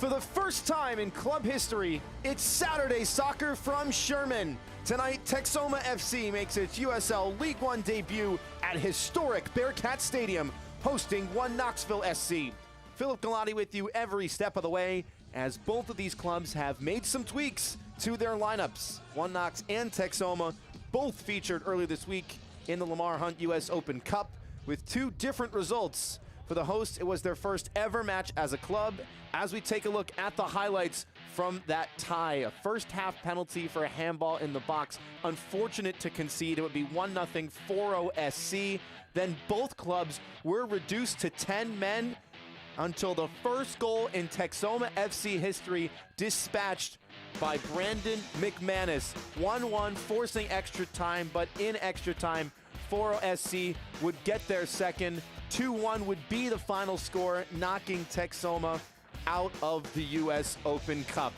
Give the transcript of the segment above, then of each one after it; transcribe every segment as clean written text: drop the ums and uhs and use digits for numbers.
For the first time in club history, it's Saturday soccer from Sherman. Tonight, Texoma FC makes its USL League One debut at historic Bearcat Stadium, hosting One Knoxville SC. Philip Galati with you every step of the way, as both of these clubs have made some tweaks to their lineups. One Knox and Texoma both featured earlier this week in the Lamar Hunt US Open Cup with two different results. For the hosts, it was their first ever match as a club. As we take a look at the highlights from that tie, a first half penalty for a handball in the box. Unfortunate to concede, it would be 1-0 4-0 SC. Then both clubs were reduced to 10 men until the first goal in Texoma FC history, dispatched by Brandon McManus. 1-1, forcing extra time, but in extra time, 4-0 SC would get their second. 2-1 would be the final score, knocking Texoma out of the US Open Cup.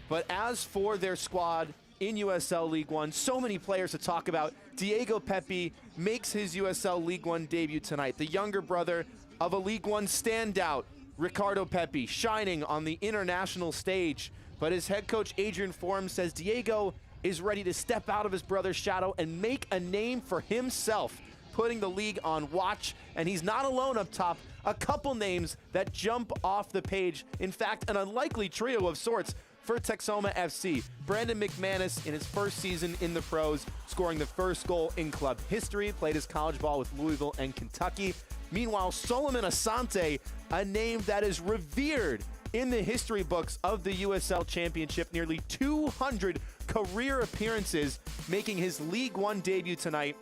But as for their squad in USL League One, so many players to talk about. Diego Pepi makes his USL League One debut tonight. The younger brother of a League One standout, Ricardo Pepi, shining on the international stage. But his head coach, Adrian Forum, says Diego is ready to step out of his brother's shadow and make a name for himself, putting the league on watch. And he's not alone up top. A couple names that jump off the page. In fact, an unlikely trio of sorts for Texoma FC. Brandon McManus, in his first season in the pros, scoring the first goal in club history, played his college ball with Louisville and Kentucky. Meanwhile, Solomon Asante, a name that is revered in the history books of the USL Championship, nearly 200 career appearances, making his League One debut tonight.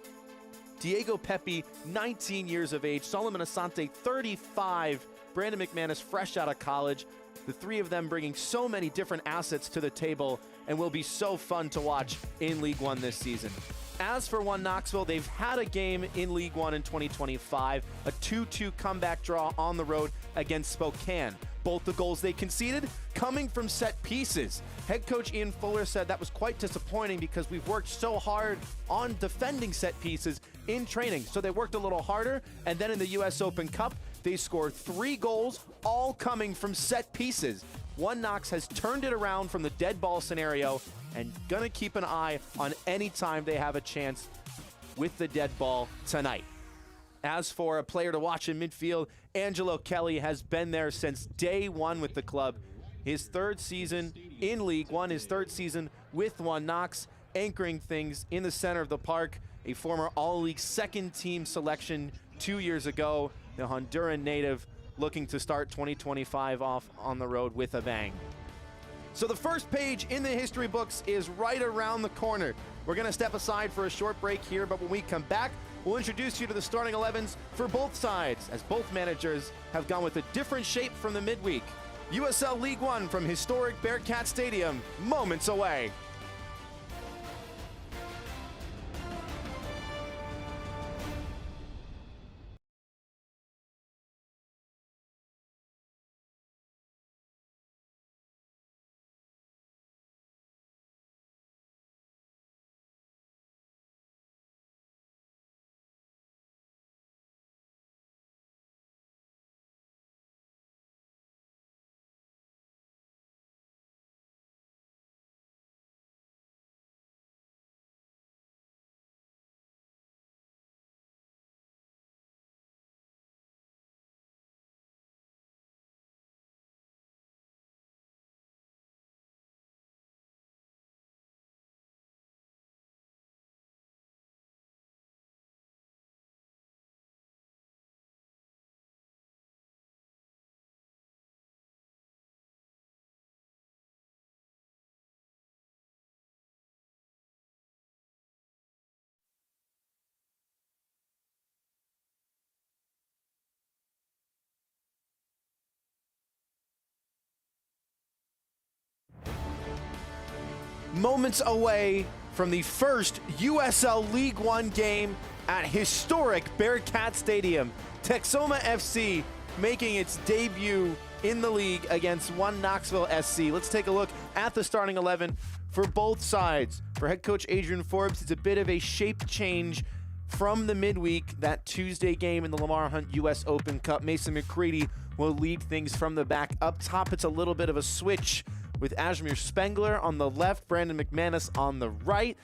Diego Pepi, 19 years of age. Solomon Asante, 35. Brandon McManus, fresh out of college. The three of them bringing so many different assets to the table and will be so fun to watch in League One this season. As for One Knoxville, they've had a game in League One in 2025, a 2-2 comeback draw on the road against Spokane. Both the goals they conceded coming from set pieces. Head coach Ian Fuller said that was quite disappointing because we've worked so hard on defending set pieces in training. So they worked a little harder, and then in the US Open Cup, they scored 3 goals, all coming from set pieces. One Knox has turned it around from the dead ball scenario and gonna keep an eye on any time they have a chance with the dead ball tonight. As for a player to watch in midfield, Angelo Kelly has been there since day one with the club. His third season in League One, his third season with One Knox, anchoring things in the center of the park. A former All-League second team selection 2 years ago. The Honduran native looking to start 2025 off on the road with a bang. So the first page in the history books is right around the corner. We're gonna step aside for a short break here, but when we come back, we'll introduce you to the starting 11s for both sides, as both managers have gone with a different shape from the midweek. USL League One from historic Bearcat Stadium, moments away. Moments away from the first USL League One game at historic Bearcat Stadium. Texoma FC making its debut in the league against One Knoxville SC. Let's take a look at the starting 11 for both sides. For head coach Adrian Forbes, it's a bit of a shape change from the midweek, that Tuesday game in the Lamar Hunt US Open Cup. Mason McCready will lead things from the back. Up top, it's a little bit of a switch with Ajmir Spengler on the left, Brandon McManus on the right,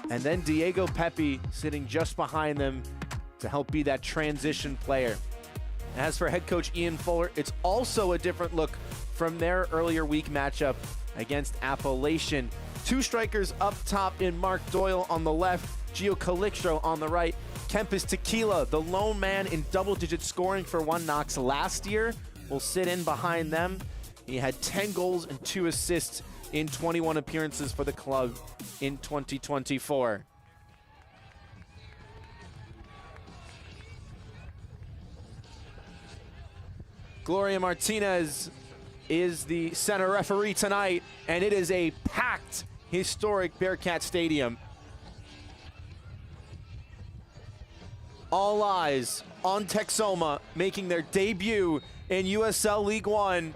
and then Diego Pepe sitting just behind them to help be that transition player. As for head coach Ian Fuller, it's also a different look from their earlier week matchup against Appalachian. Two strikers up top in Mark Doyle on the left, Gio Calixto on the right. Kempis Tequila, the lone man in double-digit scoring for One Knox last year, will sit in behind them. He had 10 goals and 2 assists in 21 appearances for the club in 2024. Gloria Martinez is the center referee tonight, and it is a packed, historic Bearcat Stadium. All eyes on Texoma making their debut in USL League One,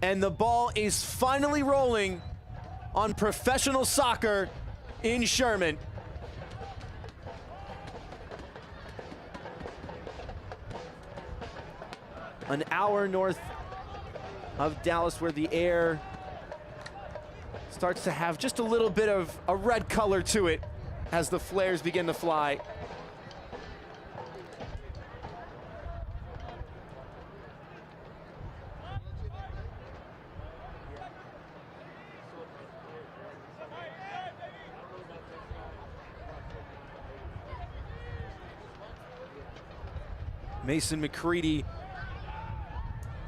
and the ball is finally rolling on professional soccer in Sherman. An hour north of Dallas, where the air starts to have just a little bit of a red color to it as the flares begin to fly. Mason McCready,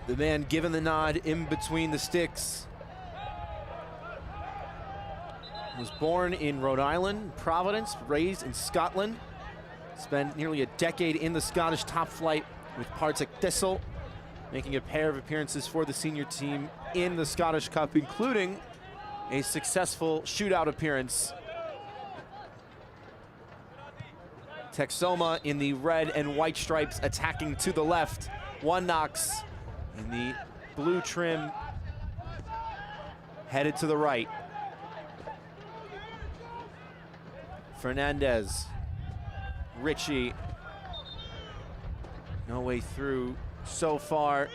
the man given the nod in between the sticks, was born in Rhode Island, Providence, raised in Scotland, spent nearly a decade in the Scottish top flight with Partick Thistle, making a pair of appearances for the senior team in the Scottish Cup, including a successful shootout appearance. Texoma in the red and white stripes attacking to the left. One Knox in the blue trim headed to the right. Fernandez, Ritchie, no way through so far,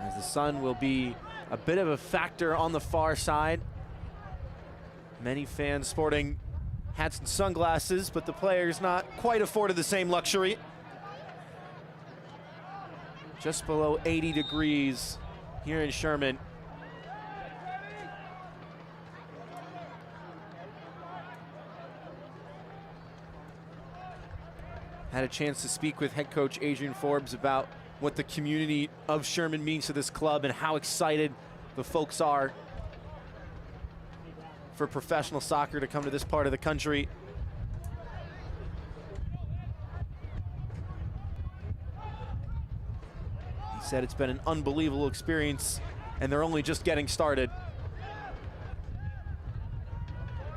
as the sun will be a bit of a factor on the far side. Many fans sporting hats and sunglasses, but the players not quite afforded the same luxury. Just below 80 degrees here in Sherman. Had a chance to speak with head coach Adrian Forbes about what the community of Sherman means to this club and how excited the folks are for professional soccer to come to this part of the country. He said it's been an unbelievable experience and they're only just getting started.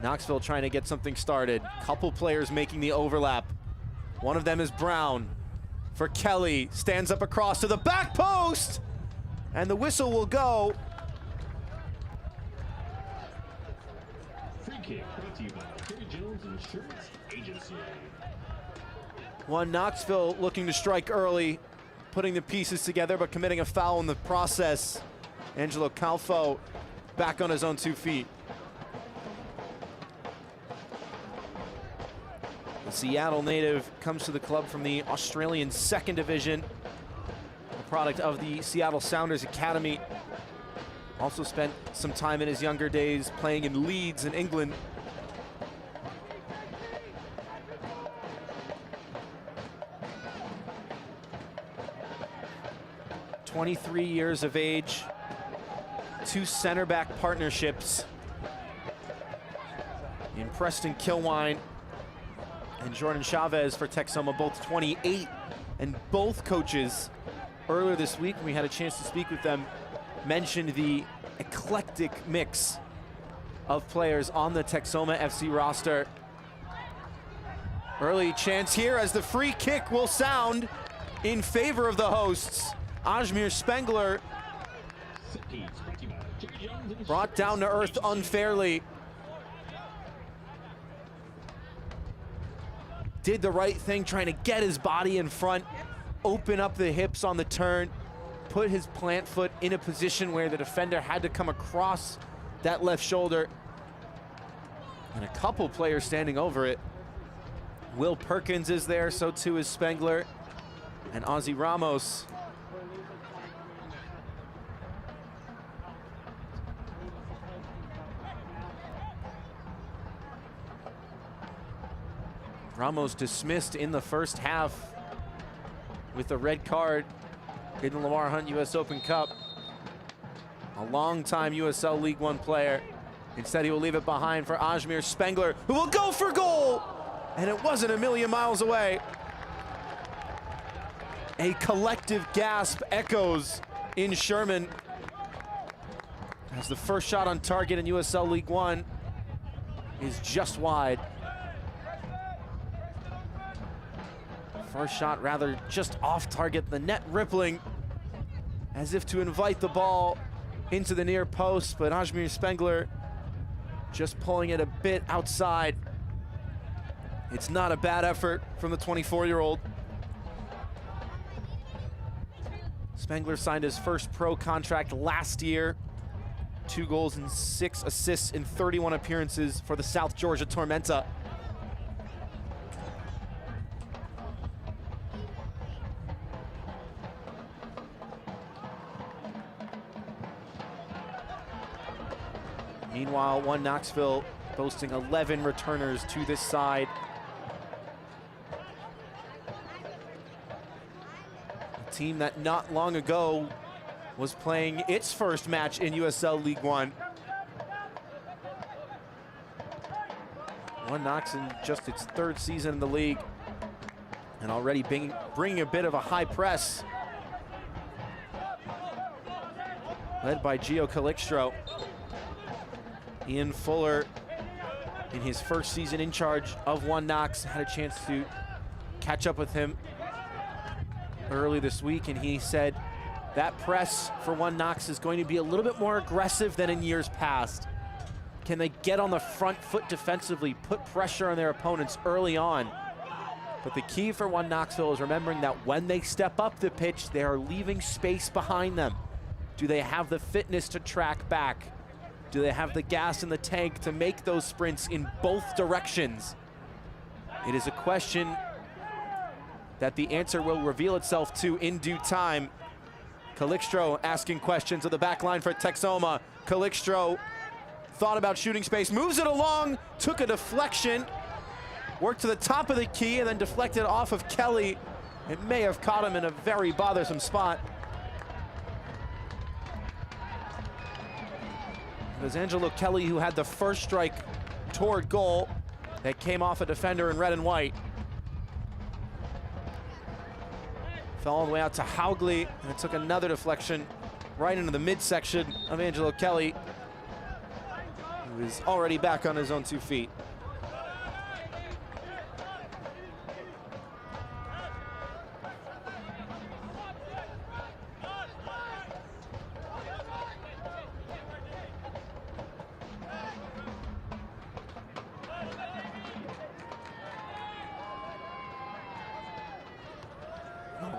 Knoxville trying to get something started. Couple players making the overlap. One of them is Brown. For Kelly, stands up across to the back post, and the whistle will go. Free kick brought to you by Terry Jones Insurance Agency. One Knoxville looking to strike early, putting the pieces together, but committing a foul in the process. Angelo Calfo back on his own 2 feet. The Seattle native comes to the club from the Australian 2nd Division, a product of the Seattle Sounders Academy. Also spent some time in his younger days playing in Leeds in England. "23 years of age, 2 center back partnerships in Preston Kilwine and Jordan Chavez for Texoma, both 28, and both coaches earlier this week when we had a chance to speak with them mentioned the eclectic mix of players on the Texoma FC roster. Early chance here as the free kick will sound in favor of the hosts. Ajmir Spengler brought down to earth unfairly. Did the right thing, trying to get his body in front open up the hips on the turn, put his plant foot in a position where the defender had to come across that left shoulder. And a couple players standing over it. Will Perkins is there, so too is Spengler and Ozzy Ramos. Ramos dismissed in the first half with a red card in the Lamar Hunt US Open Cup. A longtime USL League One player. Instead, he will leave it behind for Ajmir Spengler, who will go for goal! And it wasn't a million miles away. A collective gasp echoes in Sherman as the first shot on target in USL League One is just wide. First shot rather just off target, the net rippling as if to invite the ball into the near post, but Ajmir Spengler just pulling it a bit outside. It's not a bad effort from the 24-year-old. Spengler signed his first pro contract last year. 2 goals and 6 assists in 31 appearances for the South Georgia Tormenta. Meanwhile, One Knoxville boasting 11 returners to this side. A team that not long ago was playing its first match in USL League One. One Knox in just its 3rd season in the league and already bringing a bit of a high press. Led by Gio Calixtro. Ian Fuller, in his first season in charge of One Knox, had a chance to catch up with him early this week, and he said that press for One Knox is going to be a little bit more aggressive than in years past. Can they get on the front foot defensively, put pressure on their opponents early on? But the key for One Knoxville is remembering that when they step up the pitch, they are leaving space behind them. Do they have the fitness to track back? Do they have the gas in the tank to make those sprints in both directions? It is a question that the answer will reveal itself to in due time. Calixtro asking questions of the back line for Texoma. Calixtro thought about shooting space, moves it along, took a deflection, worked to the top of the key and then deflected off of Kelly. It may have caught him in a very bothersome spot. It was Angelo Kelly who had the first strike toward goal that came off a defender in red and white. Fell all the way out to Haugley, and it took another deflection right into the midsection of Angelo Kelly, who is already back on his own 2 feet.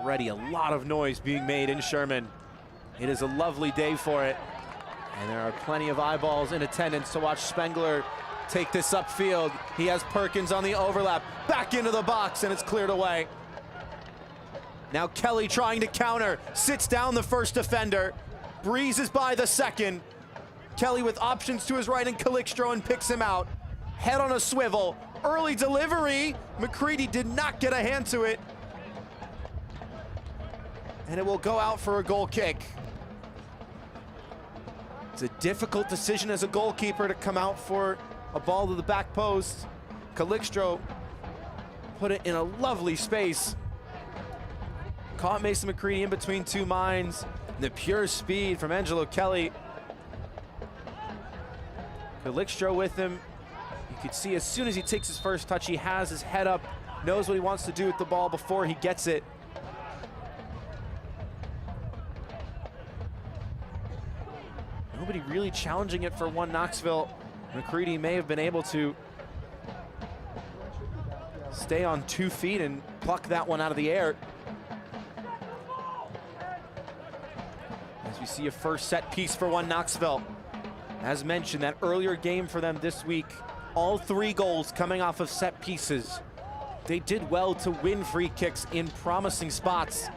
Already a lot of noise being made in Sherman. It is a lovely day for it. And there are plenty of eyeballs in attendance to watch Spengler take this upfield. He has Perkins on the overlap, back into the box, and it's cleared away. Now Kelly trying to counter, sits down the first defender, breezes by the second. Kelly with options to his right and Calixtro and picks him out. Head on a swivel, early delivery. McCready did not get a hand to it. And it will go out for a goal kick. It's a difficult decision as a goalkeeper to come out for a ball to the back post. Calixtro put it in a lovely space. Caught Mason McCready in between 2 minds. The pure speed from Angelo Kelly. Calixtro with him. You could see as soon as he takes his first touch, he has his head up, knows what he wants to do with the ball before he gets it. Nobody really challenging it for One Knoxville. McCready may have been able to stay on 2 feet and pluck that one out of the air. As we see a first set piece for One Knoxville. As mentioned, that earlier game for them this week, all 3 goals coming off of set pieces. They did well to win free kicks in promising spots.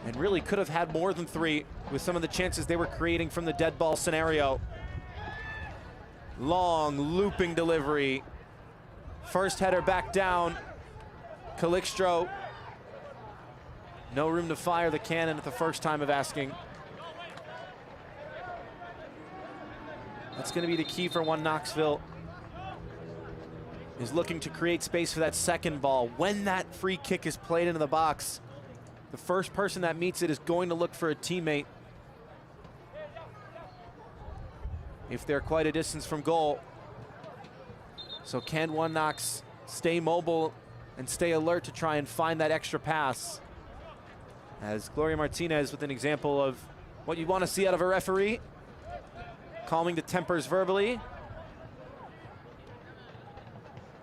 And really could have had more than 3 with some of the chances they were creating from the dead ball scenario. Long looping delivery. First header back down. Calixtro. No room to fire the cannon at the first time of asking. That's going to be the key for One Knoxville. Is looking to create space for that second ball. When that free kick is played into the box, the first person that meets it is going to look for a teammate. If they're quite a distance from goal. So can One Knox stay mobile and stay alert to try and find that extra pass? As Gloria Martinez with an example of what you want to see out of a referee. Calming the tempers verbally.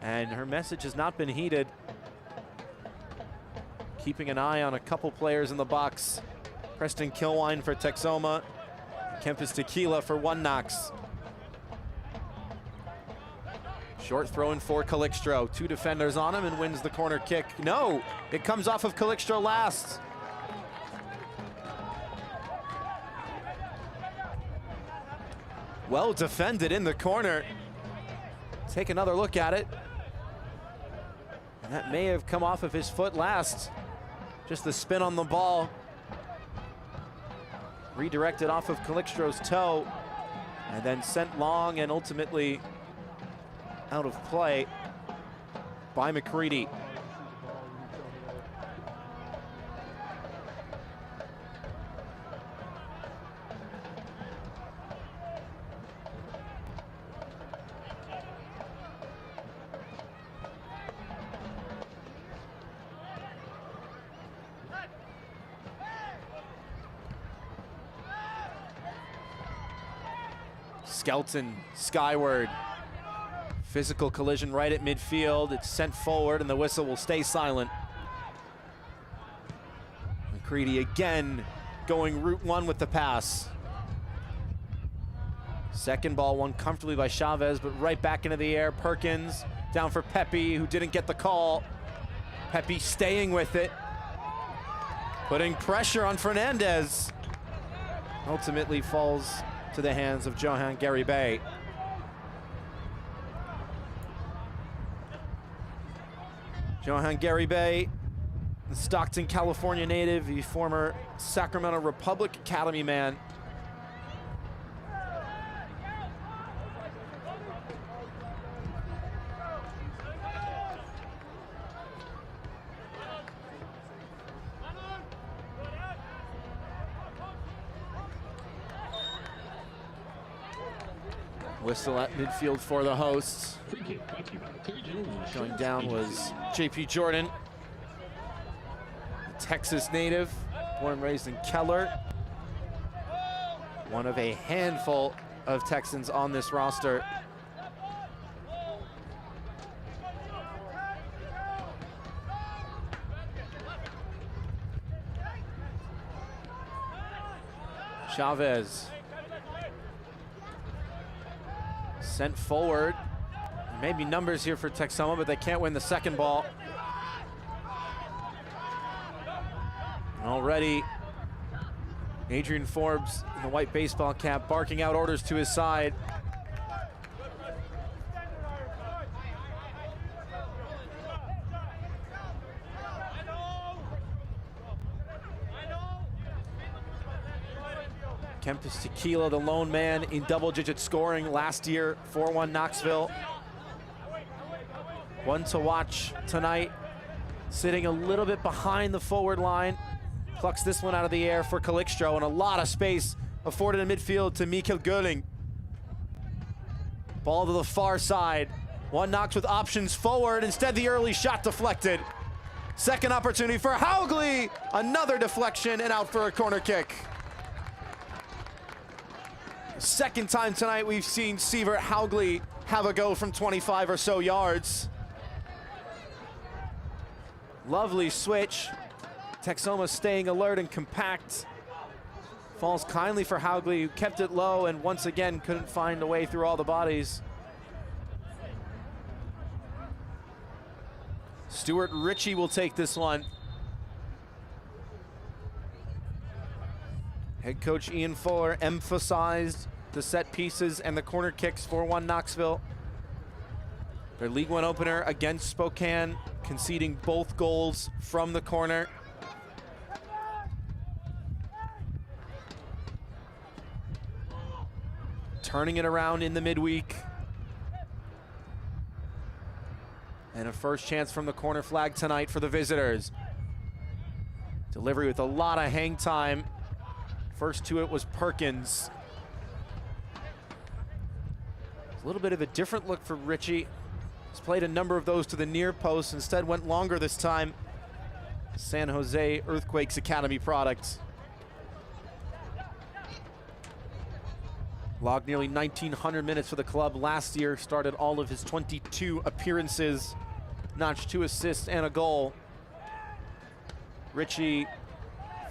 And her message has not been heeded. Keeping an eye on a couple players in the box. Preston Kilwine for Texoma. Kempis Tequila for One Knox. Short throw in for Calixtro. 2 defenders on him and wins the corner kick. No, it comes off of Calixtro last. Well defended in the corner. Take another look at it. And that may have come off of his foot last. Just the spin on the ball. Redirected off of Calixtro's toe. And then sent long and ultimately out of play by McCready. Skelton skyward. Physical collision right at midfield. It's sent forward and the whistle will stay silent. McCready again going route 1 with the pass. Second ball won comfortably by Chavez, but right back into the air. Perkins down for Pepe, who didn't get the call. Pepe staying with it. Putting pressure on Fernandez. Ultimately falls to the hands of Johan Garibay. Johan Garibay, the Stockton, California native, the former Sacramento Republic Academy man. Whistle at midfield for the hosts. Going down was JP Jordan, a Texas native, born and raised in Keller. One of a handful of Texans on this roster. Chavez. Sent forward. Maybe numbers here for Texoma, but they can't win the second ball. And already, Adrian Forbes in the white baseball cap barking out orders to his side. Kempis Tequila, the lone man in double-digit scoring last year for One Knoxville. One to watch tonight, sitting a little bit behind the forward line. Plucks this one out of the air for Calixtro, and a lot of space afforded in midfield to Mikkel Göling. Ball to the far side. One Knox with options forward. Instead, the early shot deflected. Second opportunity for Haugli. Another deflection and out for a corner kick. Second time tonight we've seen Sievert Haugli have a go from 25 or so yards. Lovely switch. Texoma staying alert and compact. Falls kindly for Haugli, who kept it low and once again couldn't find a way through all the bodies. Stuart Ritchie will take this one. Head coach Ian Fuller emphasized the set pieces and the corner kicks for Knoxville. Their League One opener against Spokane, conceding both goals from the corner. Turning it around in the midweek. And a first chance from the corner flag tonight for the visitors. Delivery with a lot of hang time. First to it was Perkins. A little bit of a different look for Ritchie. He's played a number of those to the near post, instead went longer this time. San Jose Earthquakes Academy product. Logged nearly 1,900 minutes for the club last year, started all of his 22 appearances, notched 2 assists and a goal. Ritchie,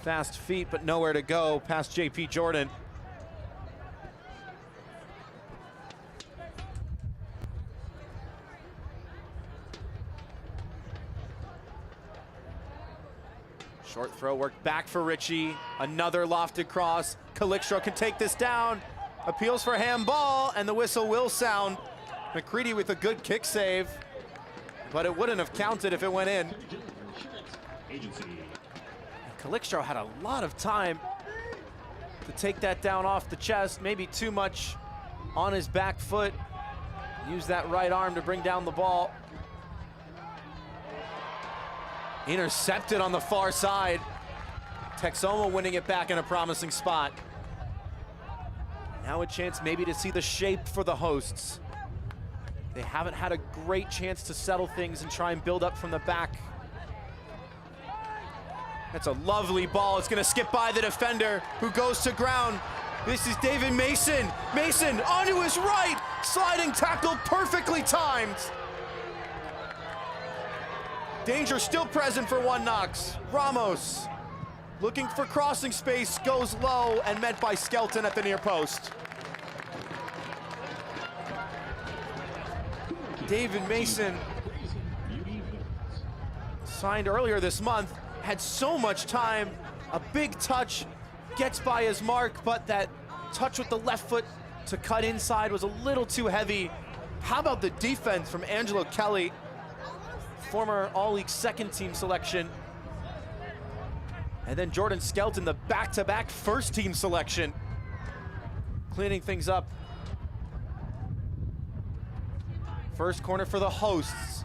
fast feet, but nowhere to go past JP Jordan. Short throw worked back for Ritchie. Another lofted cross. Calixto can take this down. Appeals for handball, and the whistle will sound. McCready with a good kick save, but it wouldn't have counted if it went in. Calixto had a lot of time to take that down off the chest, maybe too much on his back foot. Use that right arm to bring down the ball. Intercepted on the far side. Texoma winning it back in a promising spot. Now a chance maybe to see the shape for the hosts. They haven't had a great chance to settle things and try and build up from the back. That's a lovely ball. It's gonna skip by the defender who goes to ground. This is David Mason. Mason onto his right, sliding tackle perfectly timed. Danger still present for Knox. Ramos looking for crossing space, goes low and met by Skelton at the near post. David Mason, signed earlier this month, had so much time, a big touch, gets by his mark, but that touch with the left foot to cut inside was a little too heavy. How about the defense from Angelo Kelly, former All-League second team selection. And then Jordan Skelton, the back-to-back first team selection, cleaning things up. First corner for the hosts.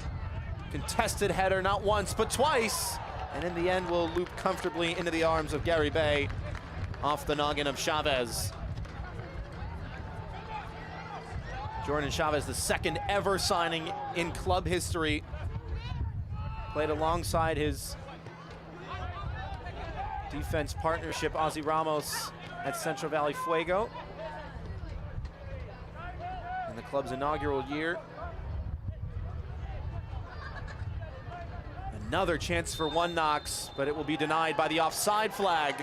Contested header, not once, but twice. And in the end, will loop comfortably into the arms of Gary Bay, off the noggin of Chavez. Jordan Chavez, the second ever signing in club history. Played alongside his defense partnership, Ozzy Ramos, at Central Valley Fuego in the club's inaugural year. Another chance for Knox, but it will be denied by the offside flag.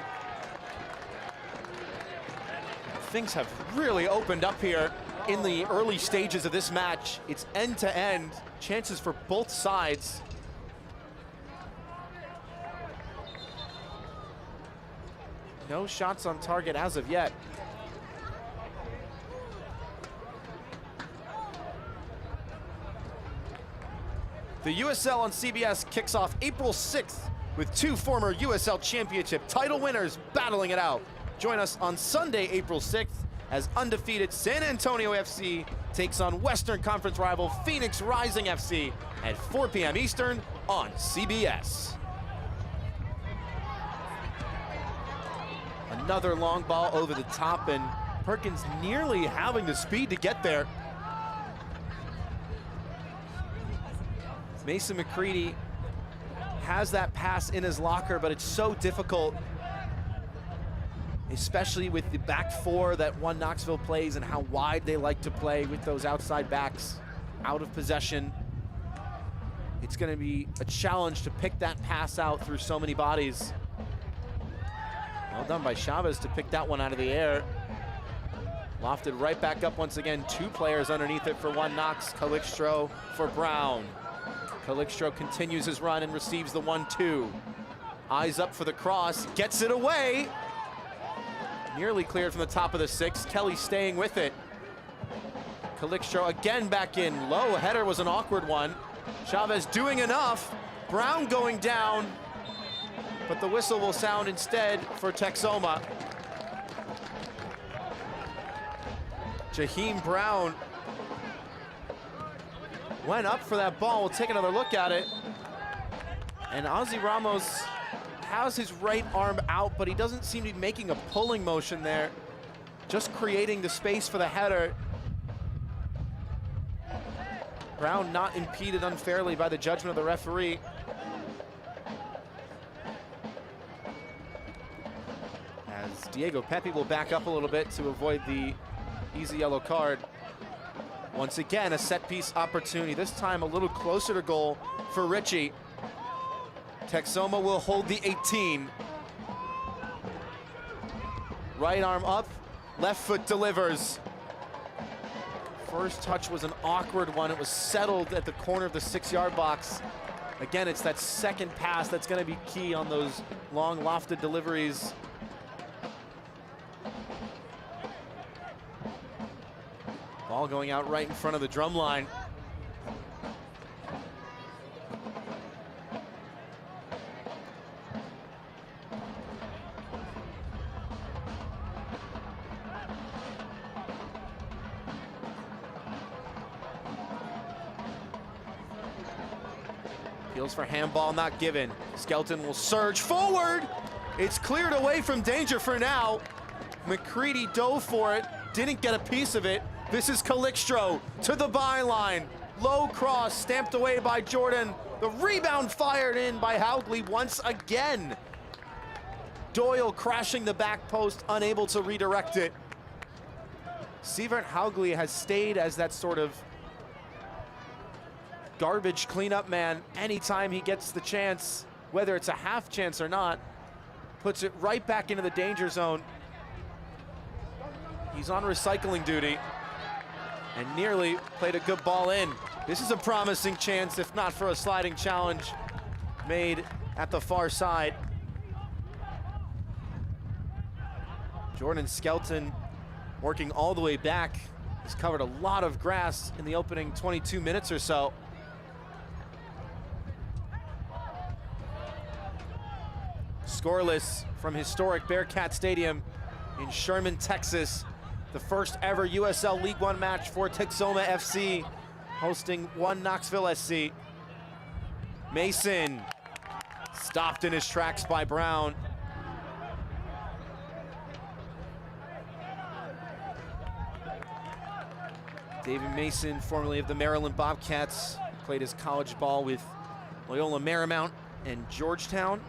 Things have really opened up here in the early stages of this match. It's end-to-end, chances for both sides. No shots on target as of yet. The USL on CBS kicks off April 6th with 2 former USL Championship title winners battling it out. Join us on Sunday, April 6th, as undefeated San Antonio FC takes on Western Conference rival Phoenix Rising FC at 4 p.m. Eastern on CBS. Another long ball over the top, and Perkins nearly having the speed to get there. Mason McCready has that pass in his locker, but it's so difficult, especially with the back four that Knoxville plays and how wide they like to play with those outside backs out of possession. it's going to be a challenge to pick that pass out through so many bodies. Well done by Chavez to pick that one out of the air. Lofted right back up once again. Two players underneath it for one. Knox, Calixtro for Brown. Calixtro continues his run and receives the 1-2. Eyes up for the cross, gets it away. Nearly cleared from the top of the 6. Kelly staying with it. Calixtro again back in. Low header was an awkward one. Chavez doing enough. Brown going down, but the whistle will sound instead for Texoma. Jaheim Brown went up for that ball. We'll take another look at it. And Ozzy Ramos has his right arm out, but he doesn't seem to be making a pulling motion there, just creating the space for the header. Brown not impeded unfairly by the judgment of the referee. As Diego Pepe will back up a little bit to avoid the easy yellow card. Once again, a set piece opportunity, this time a little closer to goal for Richie. Texoma will hold the 18. Right arm up, left foot delivers. First touch was an awkward one. It was settled at the corner of the 6-yard box. Again, it's that second pass that's going to be key on those long lofted deliveries. Ball going out right in front of the drum line. Appeals for handball not given. Skelton will surge forward. It's cleared away from danger for now. McCready dove for it, didn't get a piece of it. This is Calixtro to the byline. Low cross stamped away by Jordan. The rebound fired in by Haugley once again. Doyle crashing the back post, unable to redirect it. Sievert Haugley has stayed as that sort of garbage cleanup man anytime he gets the chance, whether it's a half chance or not. Puts it right back into the danger zone. He's on recycling duty and nearly played a good ball in. This is a promising chance, if not for a sliding challenge made at the far side. Jordan Skelton working all the way back. He's covered a lot of grass in the opening 22 minutes or so. Scoreless from historic Bearcat Stadium in Sherman, Texas. The first ever USL League One match for Texoma FC, hosting one Knoxville SC. Mason stopped in his tracks by Brown. David Mason, formerly of the Maryland Bobcats, played his college ball with Loyola Marymount and Georgetown.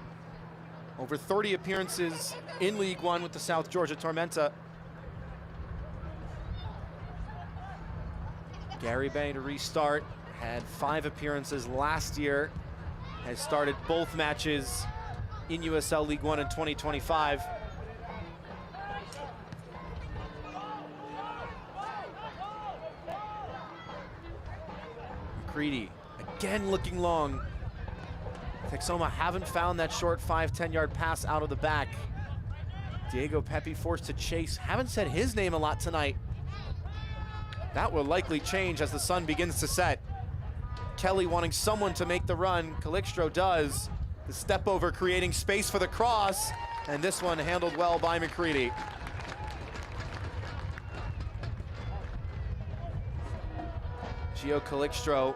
Over 30 appearances in League One with the South Georgia Tormenta. Gary Bay to restart, had 5 appearances last year, has started both matches in USL League One in 2025. McCready again looking long. Texoma haven't found that short 5-10 yard pass out of the back. Diego Pepe forced to chase. Haven't said his name a lot tonight. That will likely change as the sun begins to set. Kelly wanting someone to make the run. Calixtro does. The step over creating space for the cross. And this one handled well by McCready. Gio Calixtro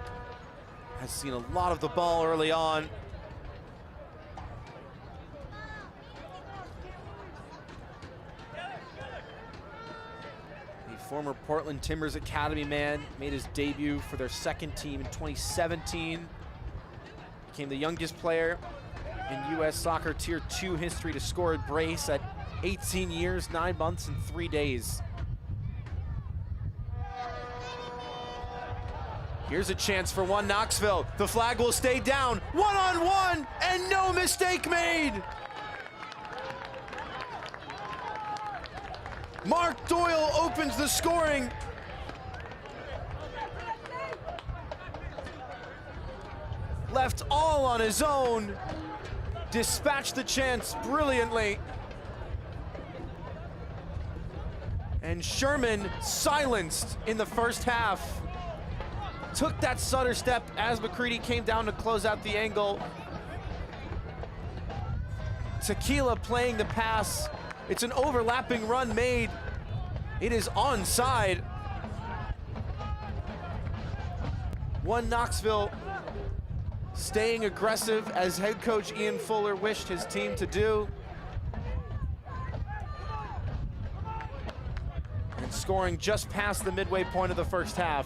has seen a lot of the ball early on. Former Portland Timbers Academy man, made his debut for their second team in 2017. Became the youngest player in U.S. Soccer Tier 2 history to score a brace at 18 years, 9 months, and 3 days. Here's a chance for one Knoxville. The flag will stay down. One-on-one, and no mistake made. Mark Doyle opens the scoring. Left all on his own. Dispatched the chance brilliantly. And Sherman silenced in the first half. Took that stutter step as McCready came down to close out the angle. Tequila playing the pass. It's an overlapping run made. It is onside. One Knoxville staying aggressive as head coach Ian Fuller wished his team to do. And scoring just past the midway point of the first half.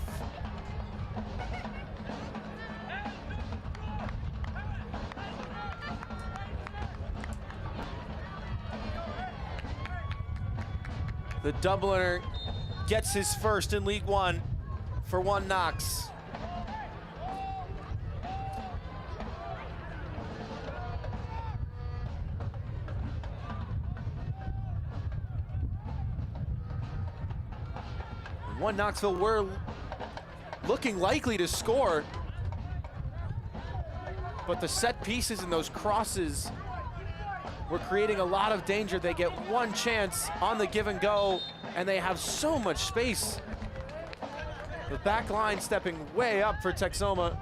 The Dubliner gets his first in League One for one Knox. One Knoxville were looking likely to score, but the set pieces and those crosses were creating a lot of danger. They get one chance on the give and go, and they have so much space. The back line stepping way up for Texoma.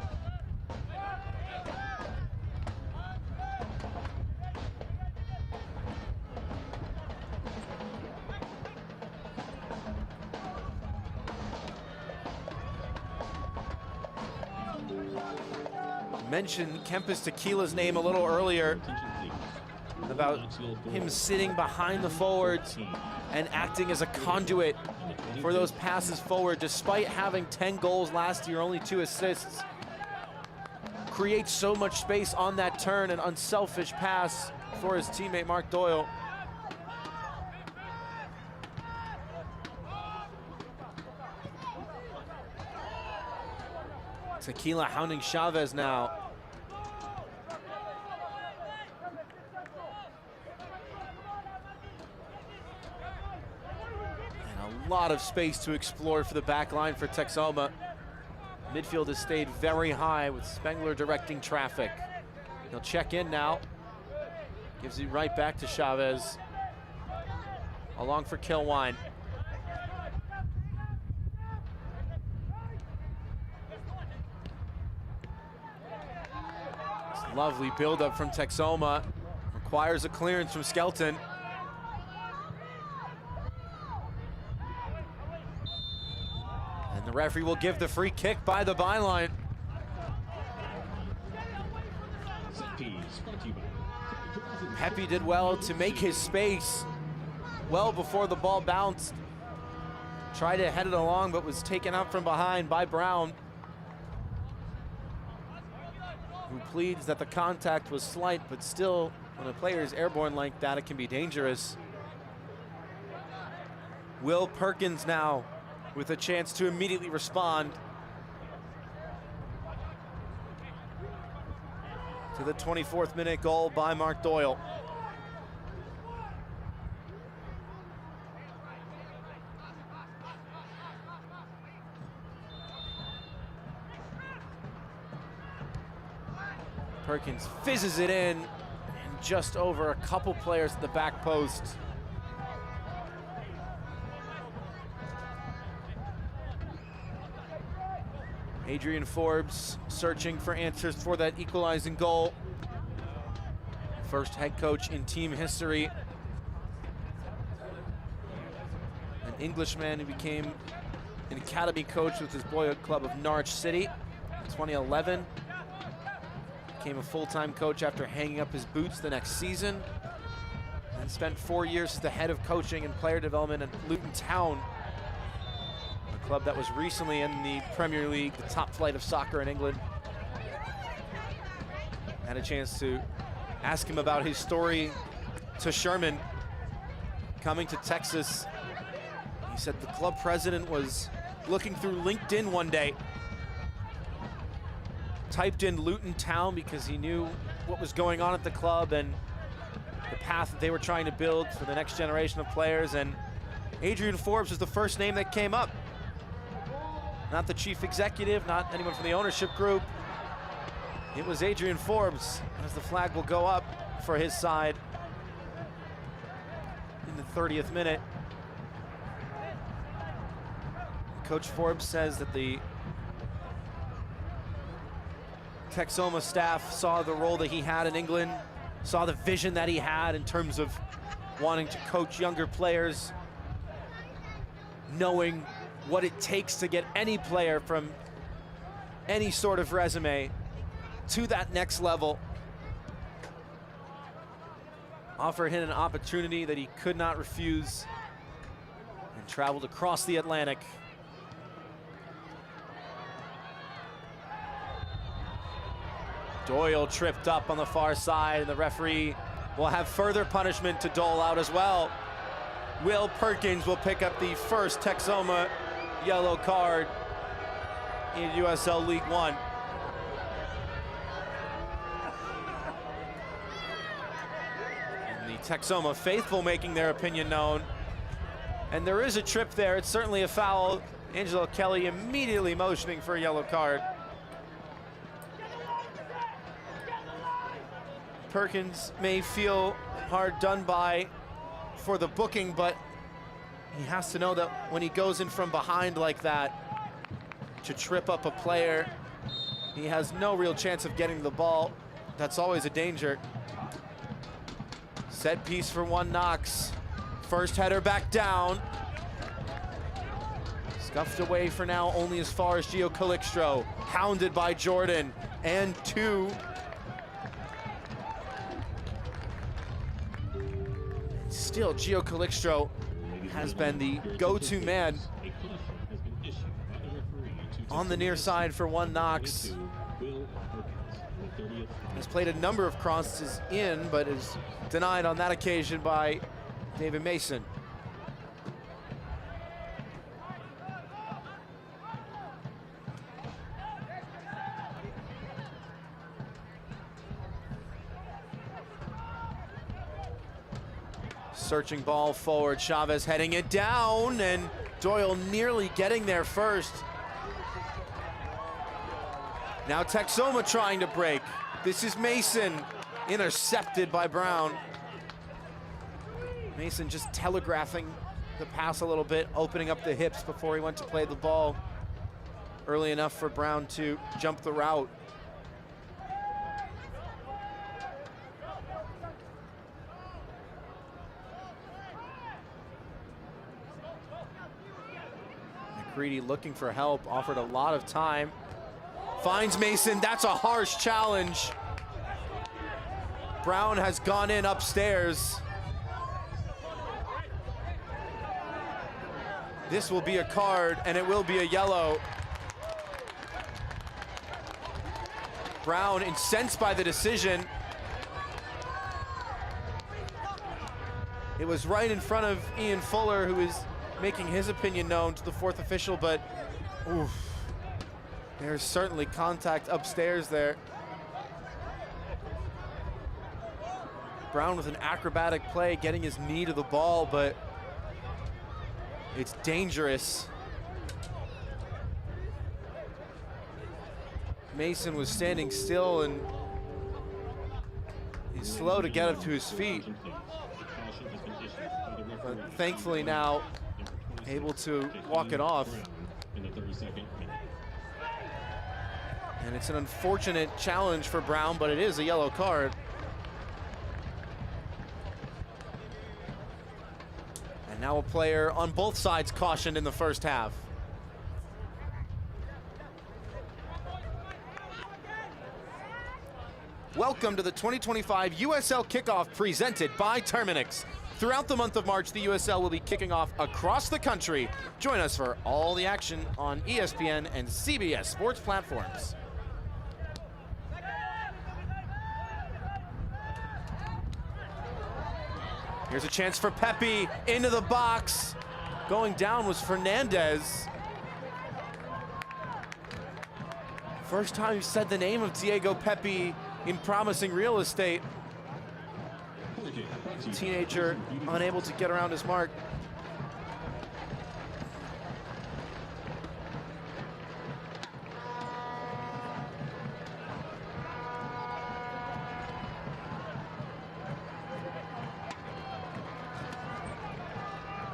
Mentioned Kempis Tequila's name a little earlier about him sitting behind the forwards and acting as a conduit for those passes forward. Despite having 10 goals last year, only 2 assists, creates so much space on that turn, an unselfish pass for his teammate Mark Doyle. Tequila hounding Chavez now. And a lot of space to explore for the back line for Texoma. Midfield has stayed very high with Spengler directing traffic. He'll check in now. Gives it right back to Chavez. Along for Kilwine. Lovely buildup from Texoma. Requires a clearance from Skelton. And the referee will give the free kick by the byline. Pepe did well to make his space well before the ball bounced. Tried to head it along, but was taken out from behind by Brown, who pleads that the contact was slight, but still, when a player is airborne like that, it can be dangerous. Will Perkins now with a chance to immediately respond to the 24th minute goal by Mark Doyle. Perkins fizzes it in, and just over a couple players at the back post. Adrian Forbes searching for answers for that equalizing goal. First head coach in team history. An Englishman who became an academy coach with his boyhood club of Norwich City in 2011. Became a full-time coach after hanging up his boots the next season, and spent 4 years as the head of coaching and player development at Luton Town, a club that was recently in the Premier League, the top flight of soccer in England. Had a chance to ask him about his story to Sherman coming to Texas. He said the club president was looking through LinkedIn one day typed in Luton Town because he knew what was going on at the club and the path that they were trying to build for the next generation of players, and Adrian Forbes was the first name that came up. Not the chief executive, not anyone from the ownership group. It was Adrian Forbes, as the flag will go up for his side in the 30th minute. Coach Forbes says that the Texoma staff saw the role that he had in England, saw the vision that he had in terms of wanting to coach younger players, knowing what it takes to get any player from any sort of resume to that next level. Offered him an opportunity that he could not refuse and traveled across the Atlantic. Doyle tripped up on the far side, and the referee will have further punishment to dole out as well. Will Perkins will pick up the first Texoma yellow card in USL League One. And the Texoma faithful making their opinion known. And there is a trip there. It's certainly a foul. Angelo Kelly immediately motioning for a yellow card. Perkins may feel hard done by for the booking, but he has to know that when he goes in from behind like that to trip up a player, he has no real chance of getting the ball. That's always a danger. Set piece for one Knox. First header back down. Scuffed away for now, only as far as Gio Calixtro. Hounded by Jordan, and two. Still, Gio Calixtro has been the go-to man on the near side for one Knox. Has played a number of crosses in, but is denied on that occasion by David Mason. Searching ball forward, Chavez heading it down, and Doyle nearly getting there first. Now Texoma trying to break. This is Mason, intercepted by Brown. Mason just telegraphing the pass a little bit, opening up the hips before he went to play the ball early enough for Brown to jump the route. McCready looking for help, offered a lot of time. Finds Mason, that's a harsh challenge. Brown has gone in upstairs. This will be a card, and it will be a yellow. Brown incensed by the decision. It was right in front of Ian Fuller, who is making his opinion known to the fourth official, but oof, there's certainly contact upstairs there. Brown with an acrobatic play, getting his knee to the ball, but it's dangerous. Mason was standing still, and he's slow to get up to his feet. But thankfully now able to walk it off. And it's an unfortunate challenge for Brown, but it is a yellow card. And now a player on both sides cautioned in the first half. Welcome to the 2025 USL Kickoff presented by Terminix. Throughout the month of March, the USL will be kicking off across the country. Join us for all the action on ESPN and CBS sports platforms. Here's a chance for Pepe into the box. Going down was Fernandez. First time you said the name of Diego Pepe in promising real estate. Teenager unable to get around his mark.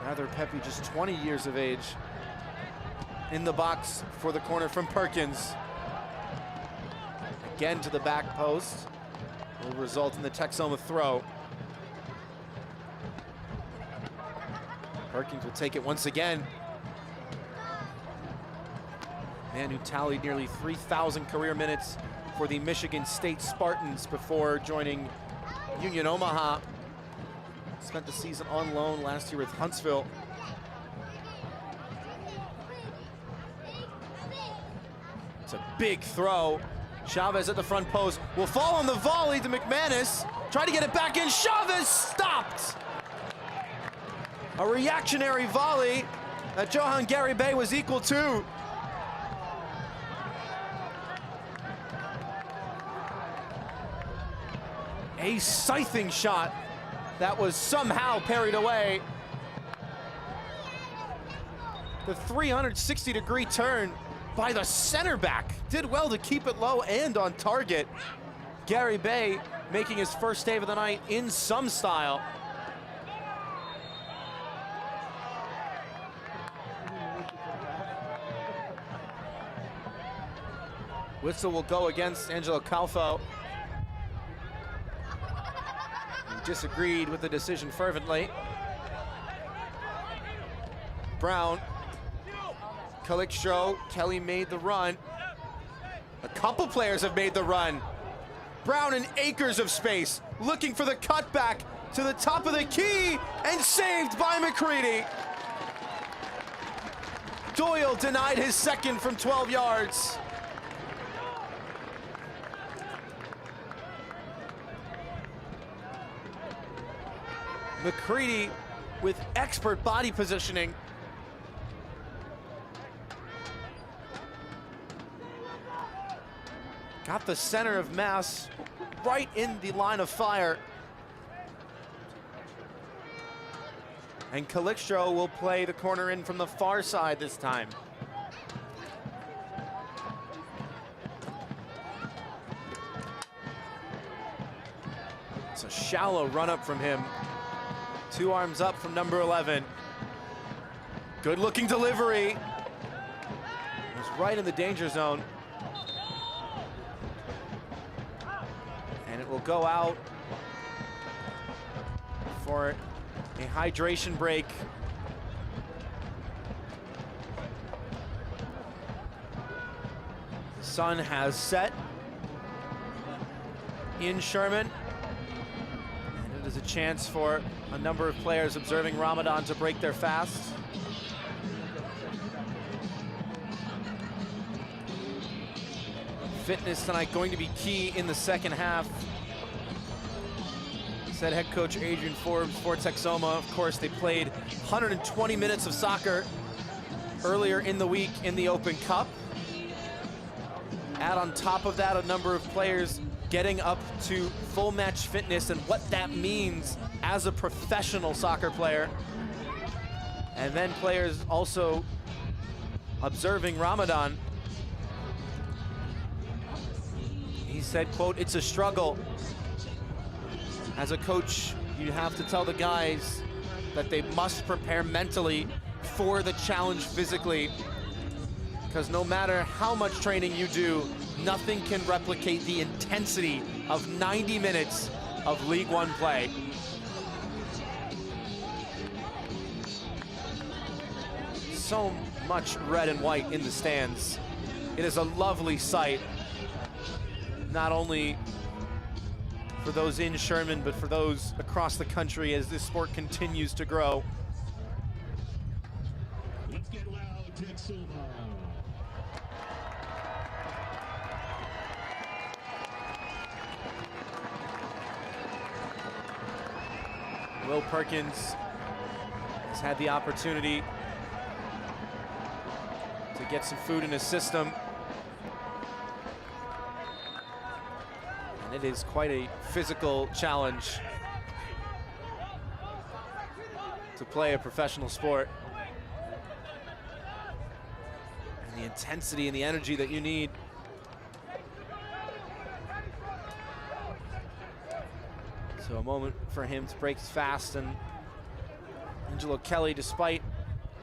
Rather Pepe, just 20 years of age. In the box for the corner from Perkins. Again to the back post. Will result in the Texoma throw. Perkins will take it once again. Man who tallied nearly 3,000 career minutes for the Michigan State Spartans before joining Union Omaha. Spent the season on loan last year with Huntsville. It's a big throw. Chavez at the front post will fall on the volley to McManus. Try to get it back in. Chavez stopped. A reactionary volley that Johan Garibay was equal to. A scything shot that was somehow parried away. The 360-degree turn by the center back. Did well to keep it low and on target. Garibay making his first save of the night in some style. Whistle will go against Angelo Calfo. He disagreed with the decision fervently. Brown, Calixtro, Kelly made the run. A couple players have made the run. Brown in acres of space, looking for the cutback to the top of the key, and saved by McCready. Doyle denied his second from 12 yards. McCready with expert body positioning. Got the center of mass right in the line of fire. And Calixtro will play the corner in from the far side this time. It's a shallow run up from him. 2 arms up from number 11. Good looking delivery. Was right in the danger zone. And it will go out for a hydration break. The sun has set in Sherman. And it is a chance for a number of players observing Ramadan to break their fast. Fitness tonight going to be key in the second half, said head coach Adrian Forbes for Texoma. Of course, they played 120 minutes of soccer earlier in the week in the Open Cup. Add on top of that a number of players getting up to full match fitness and what that means as a professional soccer player. And then players also observing Ramadan. He said, quote, "It's a struggle. As a coach, you have to tell the guys that they must prepare mentally for the challenge physically, because no matter how much training you do, nothing can replicate the intensity of 90 minutes of League One play." So much red and white in the stands. It is a lovely sight, not only for those in Sherman, but for those across the country as this sport continues to grow. Let's get loud, Texoma. Will Perkins has had the opportunity to get some food in his system. And it is quite a physical challenge to play a professional sport. And the intensity and the energy that you need. So a moment for him to break fast, and Angelo Kelly, despite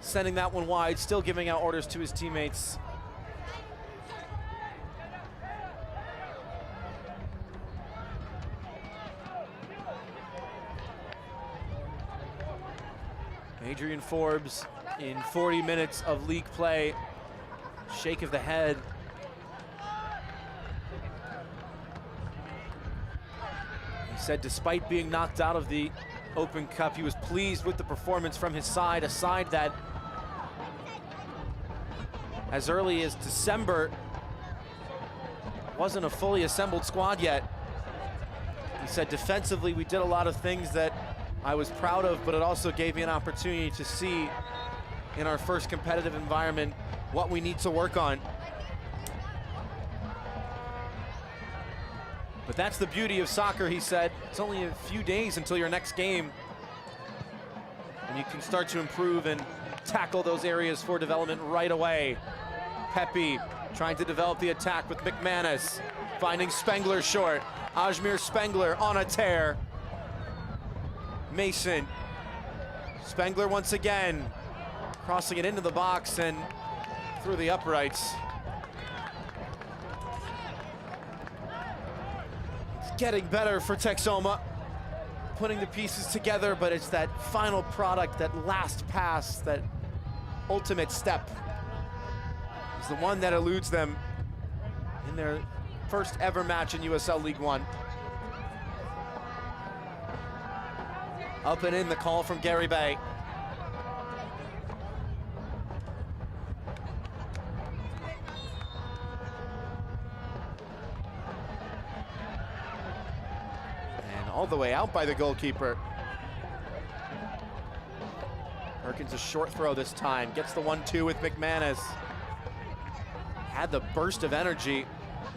sending that one wide, still giving out orders to his teammates. Adrian Forbes in 40 minutes of league play. Shake of the head. He said despite being knocked out of the Open Cup, he was pleased with the performance from his side, a side that as early as December wasn't a fully assembled squad yet. He said defensively we did a lot of things that I was proud of, but it also gave me an opportunity to see in our first competitive environment what we need to work on. But that's the beauty of soccer, he said. It's only a few days until your next game, and you can start to improve and tackle those areas for development right away. Pepe trying to develop the attack with McManus, finding Spengler short. Ajmir Spengler on a tear. Mason, Spengler once again, crossing it into the box and through the uprights. It's getting better for Texoma, putting the pieces together, but it's that final product, that last pass, that ultimate step is the one that eludes them in their first ever match in USL League One. Up and in, the call from Gary Bay. And all the way out by the goalkeeper. Perkins a short throw this time, gets the 1-2 with McManus. Had the burst of energy,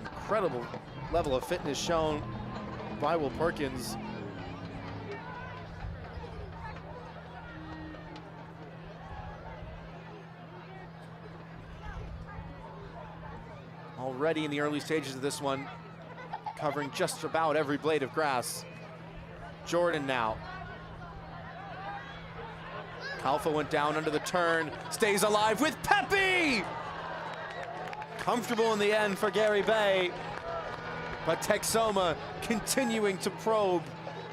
incredible level of fitness shown by Will Perkins. Already in the early stages of this one, covering just about every blade of grass. Jordan now. Kalfa went down under the turn, stays alive with Pepe! Comfortable in the end for Gary Bay, but Texoma continuing to probe,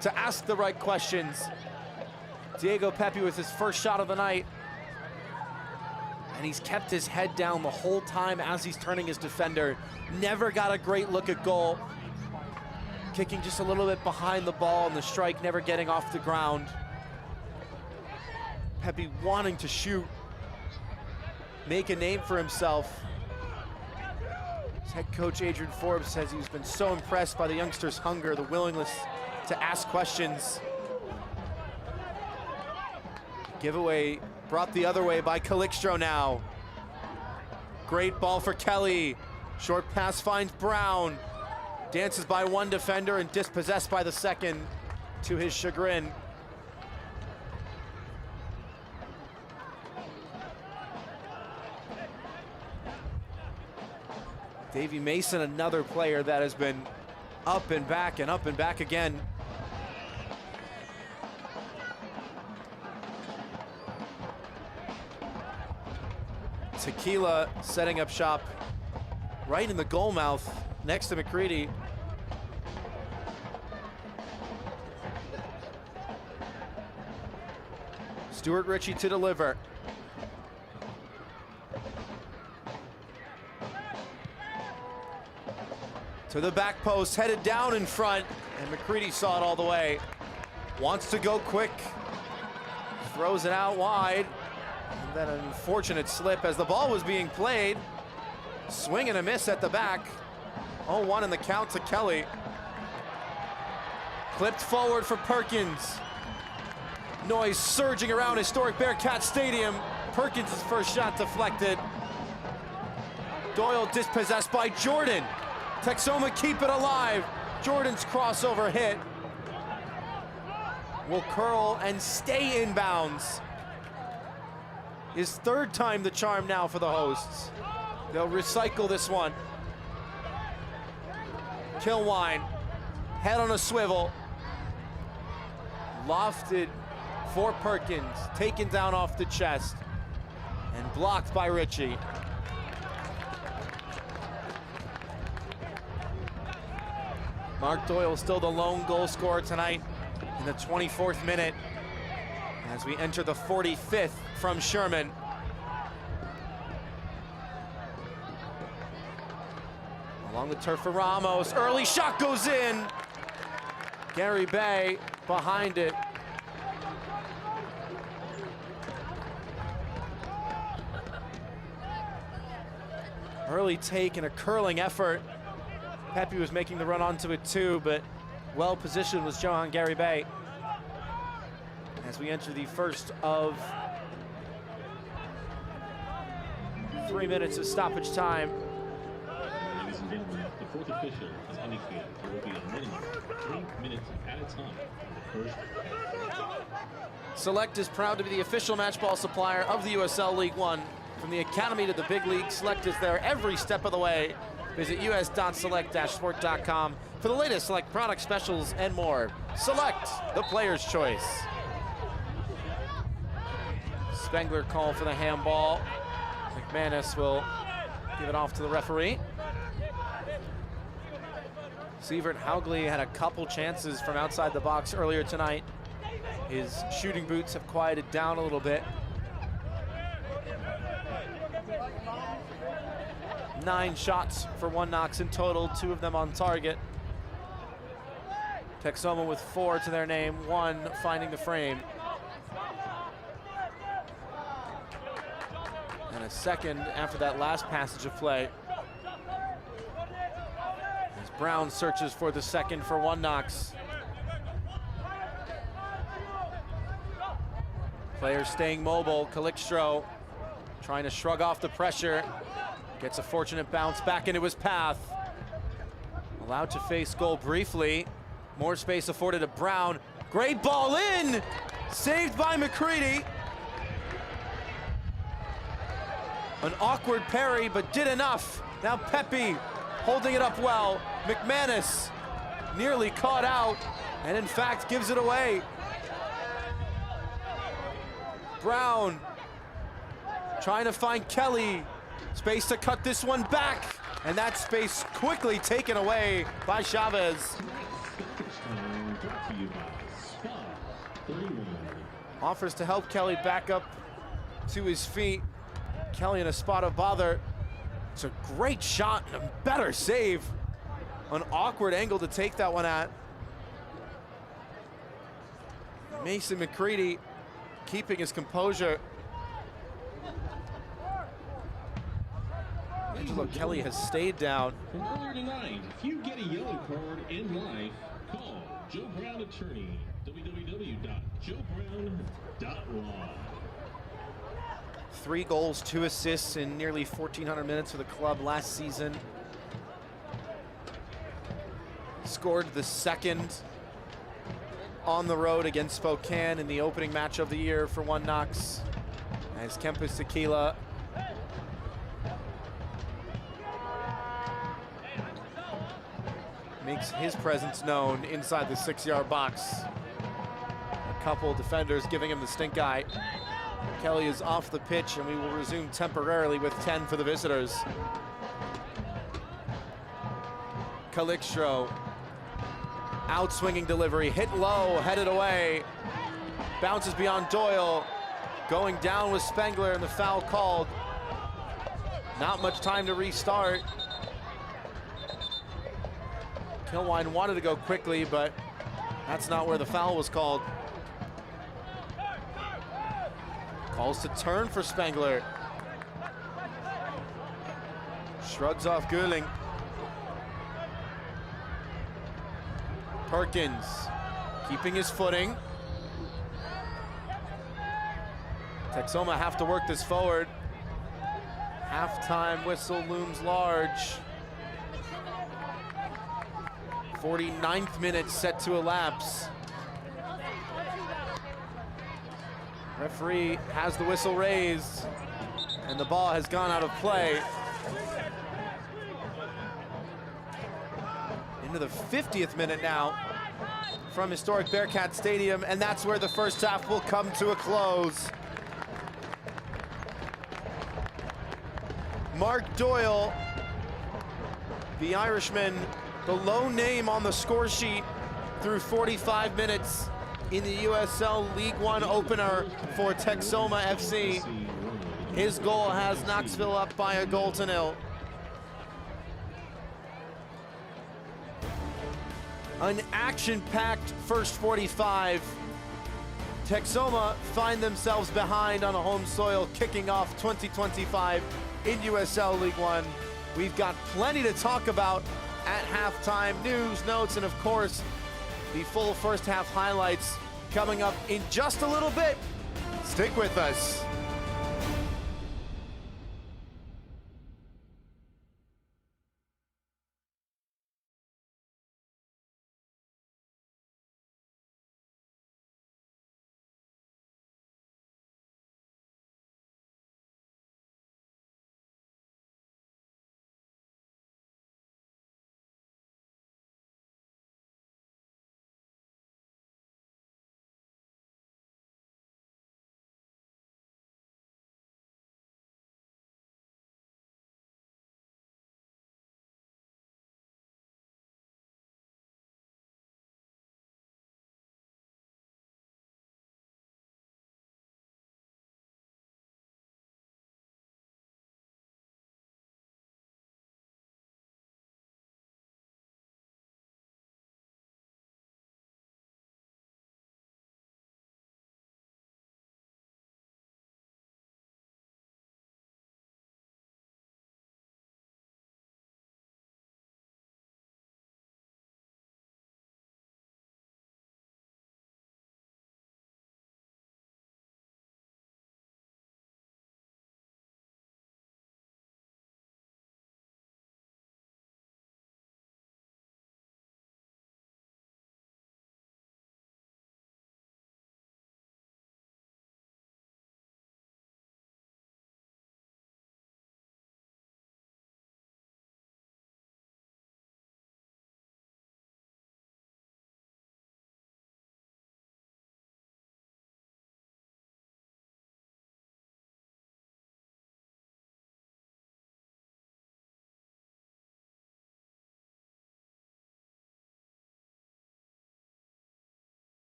to ask the right questions. Diego Pepe with his first shot of the night. And he's kept his head down the whole time as he's turning his defender. Never got a great look at goal. Kicking just a little bit behind the ball, and the strike never getting off the ground. Pepe wanting to shoot, make a name for himself. His head coach Adrian Forbes says he's been so impressed by the youngsters' hunger, the willingness to ask questions. Giveaway brought the other way by Calixtro now. Great ball for Kelly. Short pass finds Brown. Dances by one defender and dispossessed by the second, to his chagrin. Davey Mason, another player that has been up and back again. Tequila setting up shop right in the goal mouth next to McCready. Stuart Ritchie to deliver. To the back post, headed down in front, and McCready saw it all the way. Wants to go quick, throws it out wide. And then an unfortunate slip as the ball was being played. Swing and a miss at the back. 0-1 in the count to Kelly. Clipped forward for Perkins. Noise surging around historic Bearcat Stadium. Perkins' first shot deflected. Doyle dispossessed by Jordan. Texoma keep it alive. Jordan's crossover hit will curl and stay inbounds. His third time the charm now for the hosts. They'll recycle this one. Kilwine, head on a swivel. Lofted for Perkins, taken down off the chest and blocked by Ritchie. Mark Doyle still the lone goal scorer tonight in the 24th minute as we enter the 45th from Sherman. Along the turf for Ramos, early shot goes in. Gary Bay behind it. Early take and a curling effort. Pepe was making the run onto it too, but well positioned was Johan Gary Bay. As we enter the first of 3 minutes of stoppage time. Ladies and gentlemen, the fourth official has indicated there will be a minimum of 3 minutes at a time for the first. Select is proud to be the official match ball supplier of the USL League One. From the academy to the big league, Select is there every step of the way. Visit us.select-sport.com for the latest Select product specials and more. Select, the player's choice. Spengler call for the handball. McManus will give it off to the referee. Sievert Haugley had a couple chances from outside the box earlier tonight. His shooting boots have quieted down a little bit. 9 shots for One Knox in total, 2 of them on target. Texoma with 4 to their name, 1 finding the frame. And a second after that last passage of play. As Brown searches for the second for One Knox. Players staying mobile, Calixtro trying to shrug off the pressure. Gets a fortunate bounce back into his path. Allowed to face goal briefly. More space afforded to Brown. Great ball in! Saved by McCready. An awkward parry, but did enough. Now Pepe holding it up well. McManus nearly caught out, and in fact gives it away. Brown trying to find Kelly. Space to cut this one back, and that space quickly taken away by Chavez. Offers to help Kelly back up to his feet. Kelly in a spot of bother. It's a great shot and a better save. An awkward angle to take that one at. Mason McCready keeping his composure. Angelo Kelly has stayed down. From earlier tonight, if you get a yellow card in life, call Joe Brown Attorney, www.joebrown.law. 3 goals, 2 assists in nearly 1,400 minutes for the club last season. Scored the second on the road against Spokane in the opening match of the year for One Knox. As Kempis Tequila makes his presence known inside the 6-yard box. A couple defenders giving him the stink eye. Kelly is off the pitch, and we will resume temporarily with 10 for the visitors. Calixtro, outswinging delivery, hit low, headed away. Bounces beyond Doyle, going down with Spengler, and the foul called. Not much time to restart. Kilwine wanted to go quickly, but that's not where the foul was called. Calls to turn for Spengler. Shrugs off Guling. Perkins keeping his footing. Texoma have to work this forward. Halftime whistle looms large. 49th minute set to elapse. Referee has the whistle raised, and the ball has gone out of play. Into the 50th minute now from historic Bearcat Stadium, and that's where the first half will come to a close. Mark Doyle, the Irishman, the lone name on the score sheet through 45 minutes in the USL League One opener for Texoma FC. His goal has Knoxville up by a 1-0. An action-packed first 45. Texoma find themselves behind on a home soil, kicking off 2025 in USL League One. We've got plenty to talk about at halftime. News, notes, and of course, the full first half highlights coming up in just a little bit. Stick with us.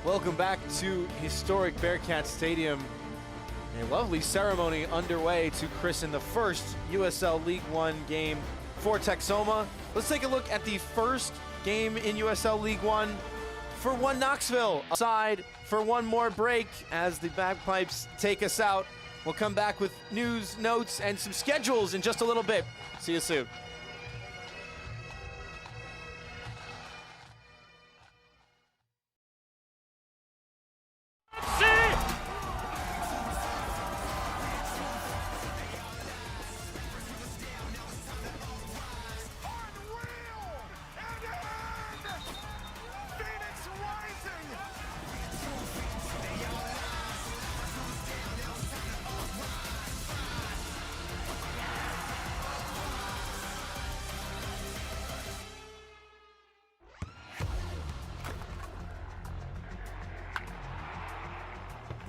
Welcome back to historic Bearcat Stadium. A lovely ceremony underway to christen the first USL League One game for Texoma. Let's take a look at the first game in USL League One for one Knoxville. Aside for one more break as the bagpipes take us out. We'll come back with news, notes, and some schedules in just a little bit. See you soon.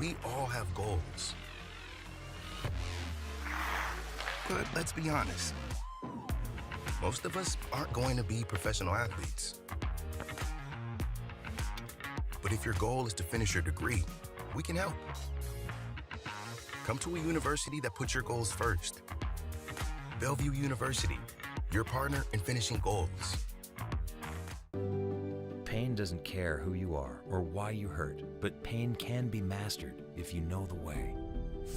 We all have goals. But let's be honest. Most of us aren't going to be professional athletes. But if your goal is to finish your degree, we can help. Come to a university that puts your goals first. Bellevue University, your partner in finishing goals. Pain doesn't care who you are or why you hurt, but pain can be mastered if you know the way.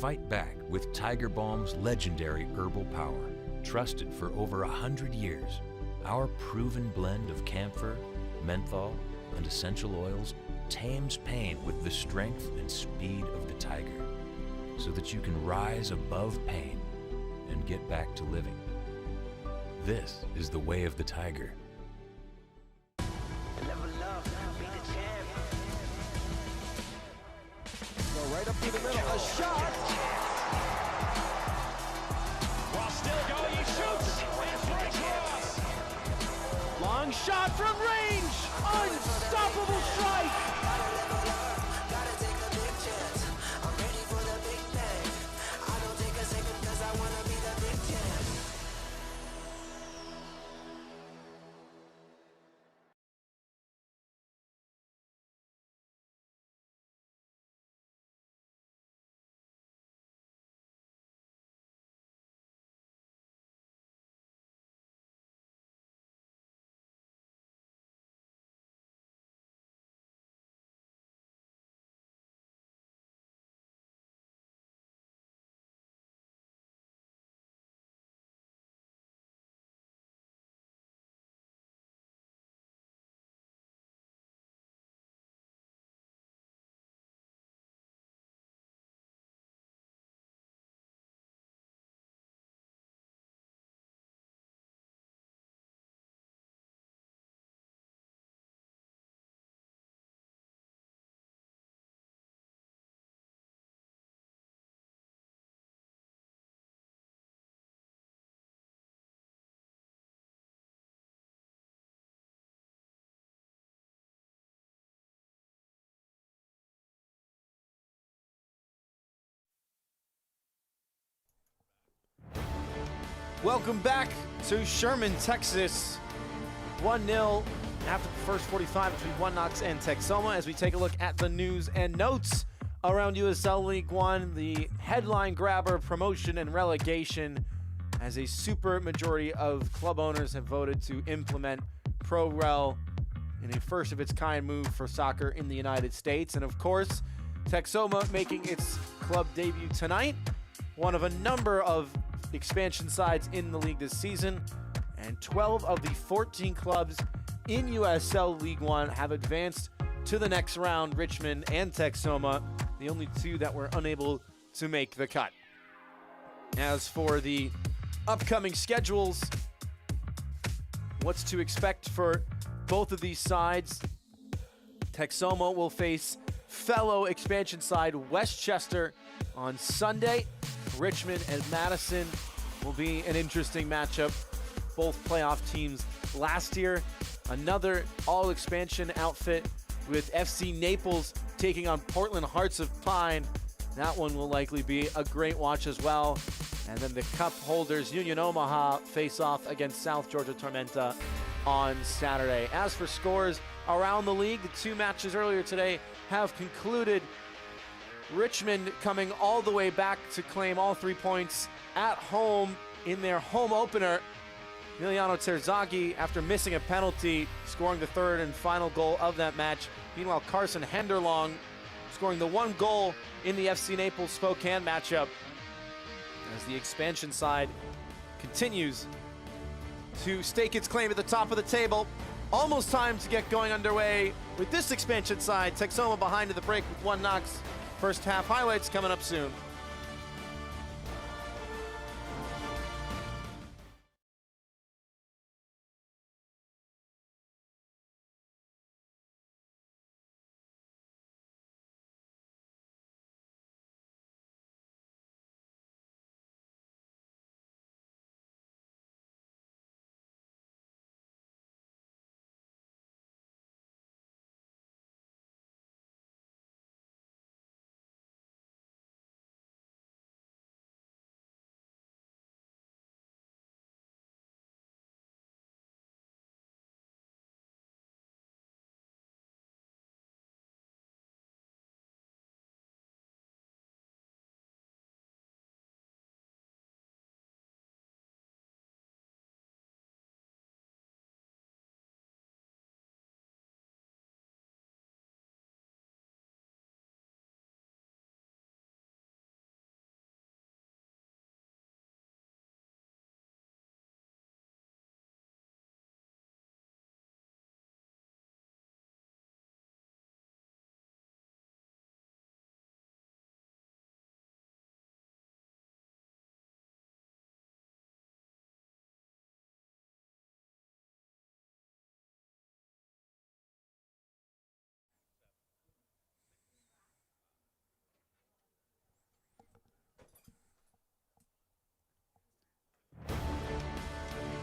Fight back with Tiger Balm's legendary herbal power. Trusted for over 100 years, our proven blend of camphor, menthol, and essential oils tames pain with the strength and speed of the tiger, so that you can rise above pain and get back to living. This is the way of the tiger. Go right up through the middle, a shot! While still going, he shoots! And breaks cross! Long shot from range! Unstoppable strike! Welcome back to Sherman, Texas. 1-0 after the first 45 between One Knox and Texoma as we take a look at the news and notes around USL League One, the headline grabber, promotion and relegation, as a super majority of club owners have voted to implement Pro-Rel in a first of its kind move for soccer in the United States. And of course, Texoma making its club debut tonight, one of a number of expansion sides in the league this season, and 12 of the 14 clubs in USL League One have advanced to the next round, Richmond and Texoma, the only two that were unable to make the cut. As for the upcoming schedules, what's to expect for both of these sides? Texoma will face fellow expansion side Westchester on Sunday. Richmond and Madison will be an interesting matchup. Both playoff teams last year. Another all-expansion outfit with FC Naples taking on Portland Hearts of Pine. That one will likely be a great watch as well. And then the cup holders, Union Omaha, face off against South Georgia Tormenta on Saturday. As for scores around the league, the two matches earlier today have concluded. Richmond coming all the way back to claim all 3 points at home in their home opener. Emiliano Terzaghi, after missing a penalty, scoring the third and final goal of that match. Meanwhile, Carson Henderlong scoring the one goal in the FC Naples Spokane matchup, as the expansion side continues to stake its claim at the top of the table. Almost time to get going underway with this expansion side. Texoma behind at the break with One Knox. First half highlights coming up soon.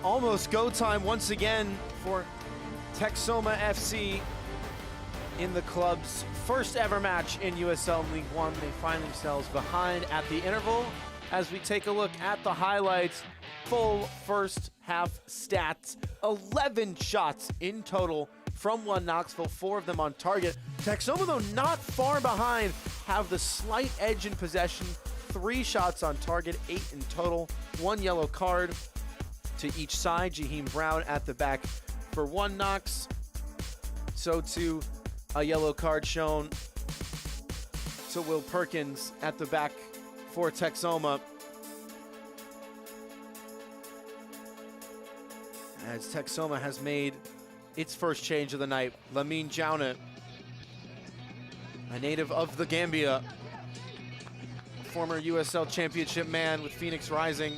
almost go time once again for Texoma FC in the club's first ever match in USL League One. They find themselves behind at the interval as we take a look at the highlights. Full first half stats, 11 shots in total from one Knoxville, 4 of them on target. Texoma, though not far behind, have the slight edge in possession, 3 shots on target, 8 in total, 1 yellow card to each side. Jaheim Brown at the back for one Knox. So too, a yellow card shown to Will Perkins at the back for Texoma. As Texoma has made its first change of the night, Lamine Jauna, a native of the Gambia, former USL Championship man with Phoenix Rising,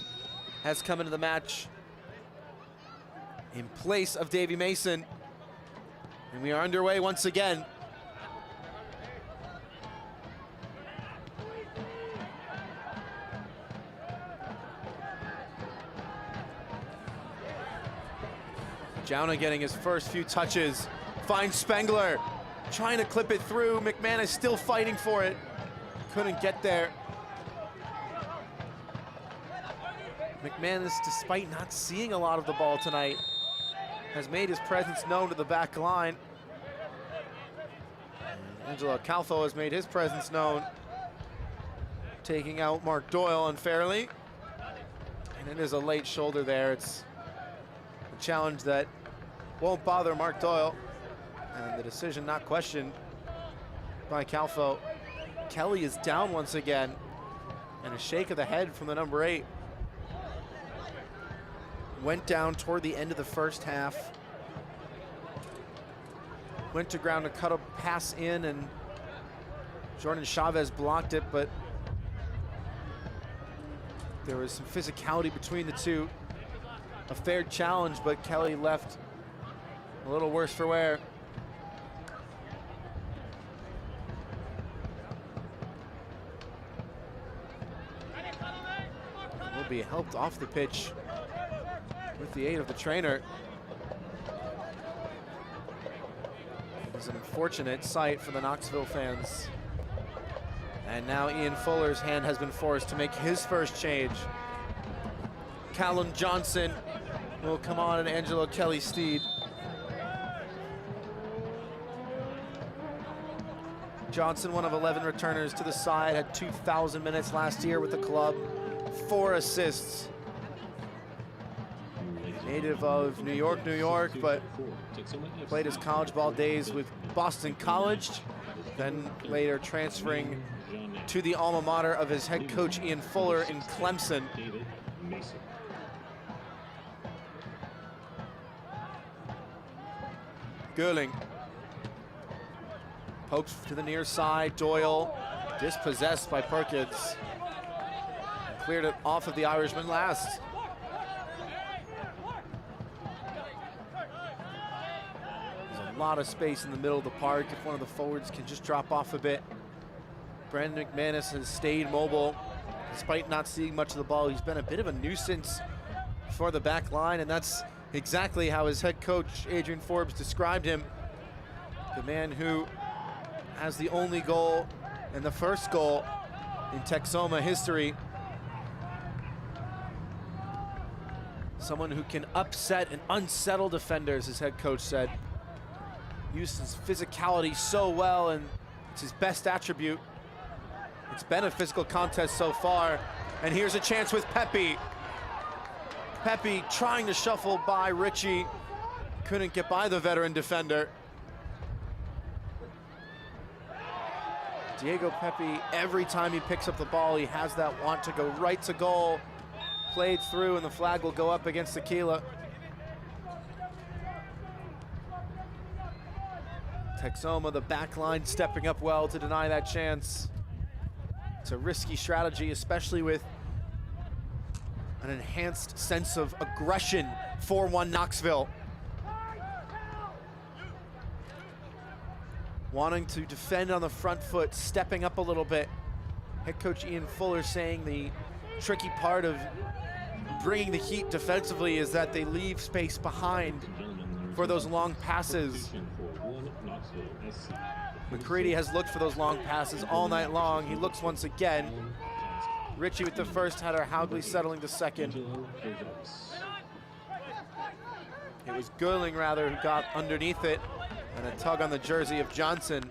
has come into the match in place of Davy Mason. And we are underway once again. Jauna getting his first few touches, finds Spengler, trying to clip it through. McManus still fighting for it, couldn't get there. McManus, despite not seeing a lot of the ball tonight, has made his presence known to the back line. And Angelo Calfo has made his presence known, taking out Mark Doyle unfairly. And it is a late shoulder there. It's a challenge that won't bother Mark Doyle. And the decision not questioned by Calfo. Kelly is down once again. And a shake of the head from the number 8. Went down toward the end of the first half. Went to ground to cut a pass in, and Jordan Chavez blocked it, but there was some physicality between the two. A fair challenge, but Kelly left a little worse for wear. Will be helped off the pitch with the aid of the trainer. It was an unfortunate sight for the Knoxville fans. And now Ian Fuller's hand has been forced to make his first change. Callum Johnson will come on in Angelo Kelly's stead. Johnson, one of 11 returners to the side, had 2,000 minutes last year with the club, 4 assists. Native of New York, but played his college ball days with Boston College, then later transferring to the alma mater of his head coach Ian Fuller in Clemson. Gerling pokes to the near side. Doyle dispossessed by Perkins. Cleared it off of the Irishman last. There's a lot of space in the middle of the park if one of the forwards can just drop off a bit. Brandon McManus has stayed mobile despite not seeing much of the ball. He's been a bit of a nuisance for the back line, and that's exactly how his head coach, Adrian Forbes, described him. The man who has the only goal and the first goal in Texoma history. Someone who can upset and unsettle defenders, his head coach said. Uses physicality so well, and it's his best attribute. It's been a physical contest so far. And here's a chance with Pepe. Pepe trying to shuffle by Ritchie. Couldn't get by the veteran defender. Diego Pepe, every time he picks up the ball, he has that want to go right to goal. Played through, and the flag will go up against Aquila. Texoma, the back line, stepping up well to deny that chance. It's a risky strategy, especially with an enhanced sense of aggression for one Knoxville. Wanting to defend on the front foot, stepping up a little bit. Head coach Ian Fuller saying the tricky part of bringing the heat defensively is that they leave space behind for those long passes. McCready has looked for those long passes all night long. He looks once again. Ritchie with the first header, Haugley settling the second. It was Gerling, rather, who got underneath it, and a tug on the jersey of Johnson.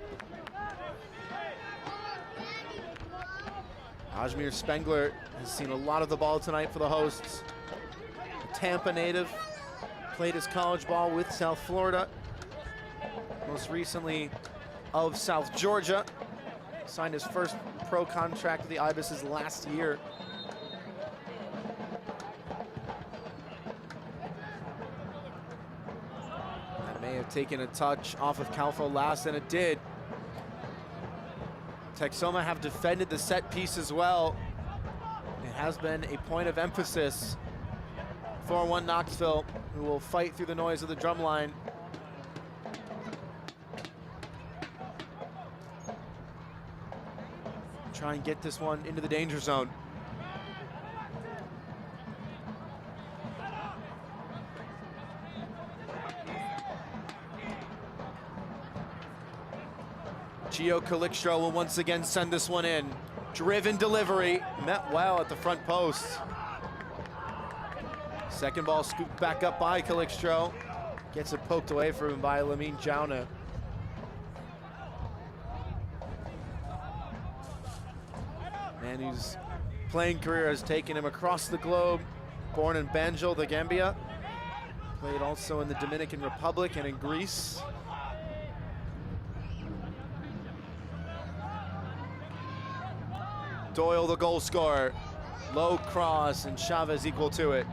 Ajmir Spengler has seen a lot of the ball tonight for the hosts. A Tampa native, played his college ball with South Florida. Most recently of South Georgia. Signed his first pro contract with the Ibises last year. That may have taken a touch off of Calfo last, and it did. Texoma have defended the set piece as well. It has been a point of emphasis for One Knoxville, who will fight through the noise of the drum line. Try and get this one into the danger zone. Gio Calixto will once again send this one in. Driven delivery, met well at the front post. Second ball scooped back up by Calixto. Gets it poked away from him by Lamine Jauna. Man whose playing career has taken him across the globe. Born in Banjul, the Gambia. Played also in the Dominican Republic and in Greece. Doyle, the goal scorer. Low cross, and Chavez equal to it.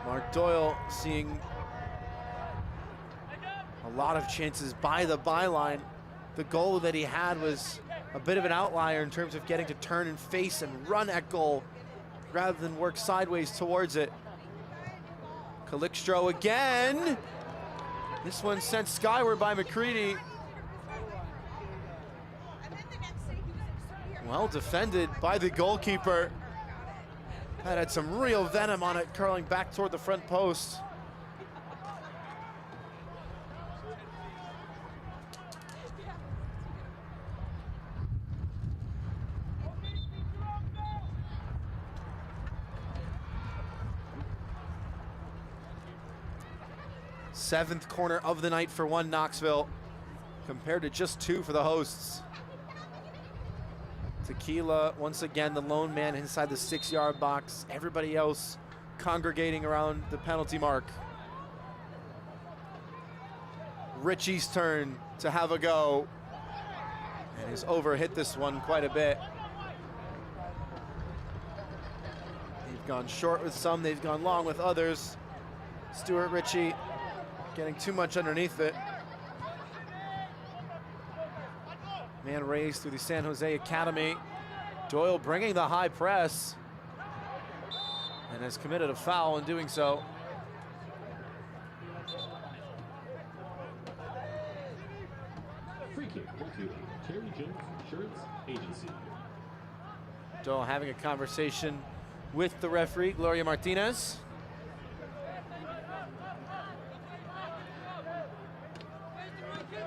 Mark Doyle seeing a lot of chances by the byline. The goal that he had was a bit of an outlier in terms of getting to turn and face and run at goal rather than work sideways towards it. Calixto again. This one sent skyward by McCready. Well defended by the goalkeeper. That had some real venom on it, curling back toward the front post. Seventh corner of the night for One Knoxville, compared to just 2 for the hosts. Tequila, once again, the lone man inside the 6-yard box. Everybody else congregating around the penalty mark. Ritchie's turn to have a go. And he's overhit this one quite a bit. They've gone short with some, they've gone long with others. Stuart Ritchie getting too much underneath it. Man raised through the San Jose Academy. Doyle bringing the high press and has committed a foul in doing so. Free kick brought to you by Terry Jones Insurance Agency. Doyle having a conversation with the referee, Gloria Martinez.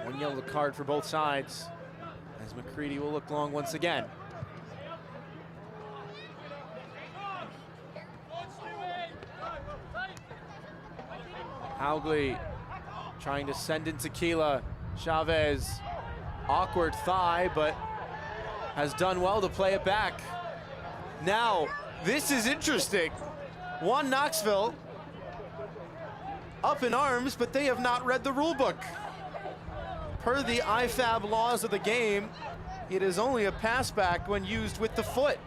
One yellow card for both sides, as McCready will look long once again. Haugley trying to send in Tequila. Chavez, awkward thigh, but has done well to play it back. Now, this is interesting. One Knoxville up in arms, but they have not read the rule book. Per the IFAB laws of the game, it is only a pass back when used with the foot.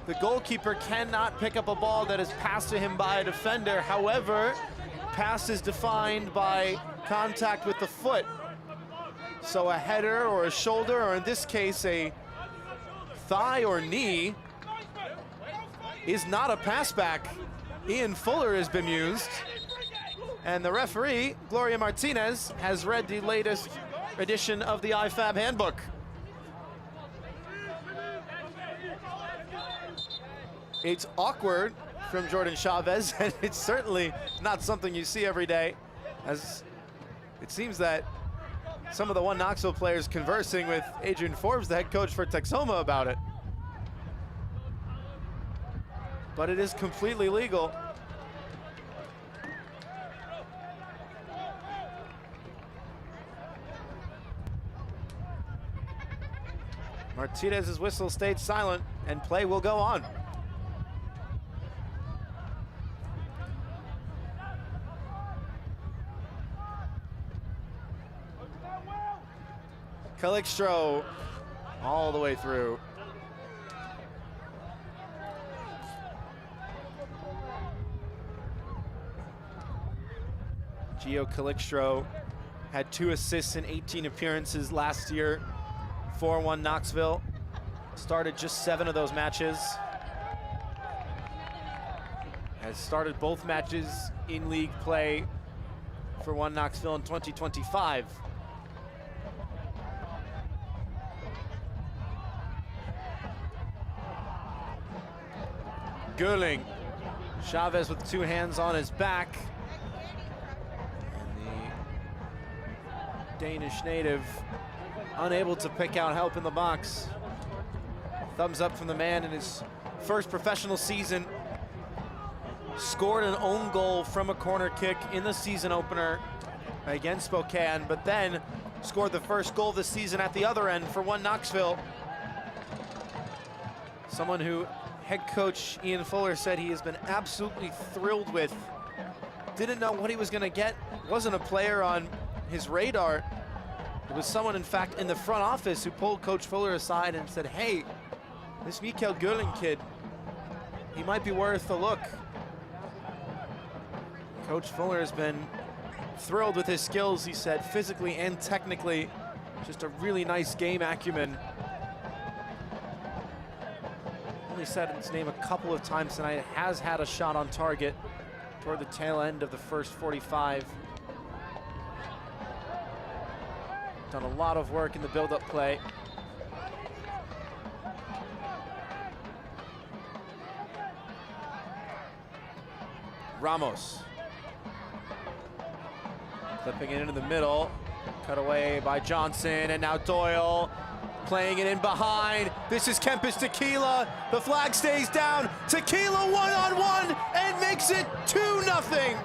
The goalkeeper cannot pick up a ball that is passed to him by a defender. However, pass is defined by contact with the foot. So a header or a shoulder, or in this case, a thigh or knee, is not a pass back. Ian Fuller has been used. And the referee, Gloria Martinez, has read the latest edition of the IFAB Handbook. It's awkward from Jordan Chavez, and it's certainly not something you see every day, as it seems that some of the One Knoxville players conversing with Adrian Forbes, the head coach for Texoma, about it. But it is completely legal. Martinez's whistle stayed silent, and play will go on. Calixtro all the way through. Gio Calixtro had 2 assists in 18 appearances last year for One Knoxville. Started just 7 of those matches. Has started both matches in league play for One Knoxville in 2025. Gerling. Chavez with 2 hands on his back. And the Danish native unable to pick out help in the box. Thumbs up from the man in his first professional season. Scored an own goal from a corner kick in the season opener against Spokane, but then scored the first goal this season at the other end for One Knoxville. Someone who head coach Ian Fuller said he has been absolutely thrilled with. Didn't know what he was gonna get. Wasn't a player on his radar. It was someone, in fact, in the front office who pulled Coach Fuller aside and said, hey, this Mikael Gerling kid, he might be worth a look. Coach Fuller has been thrilled with his skills, he said, physically and technically. Just a really nice game acumen. Only said his name a couple of times tonight. Has had a shot on target toward the tail end of the first 45. Done a lot of work in the build-up play. Ramos. Clipping it into the middle. Cut away by Johnson, and now Doyle playing it in behind. This is Kempis Tequila. The flag stays down. Tequila one-on-one and makes it 2-0.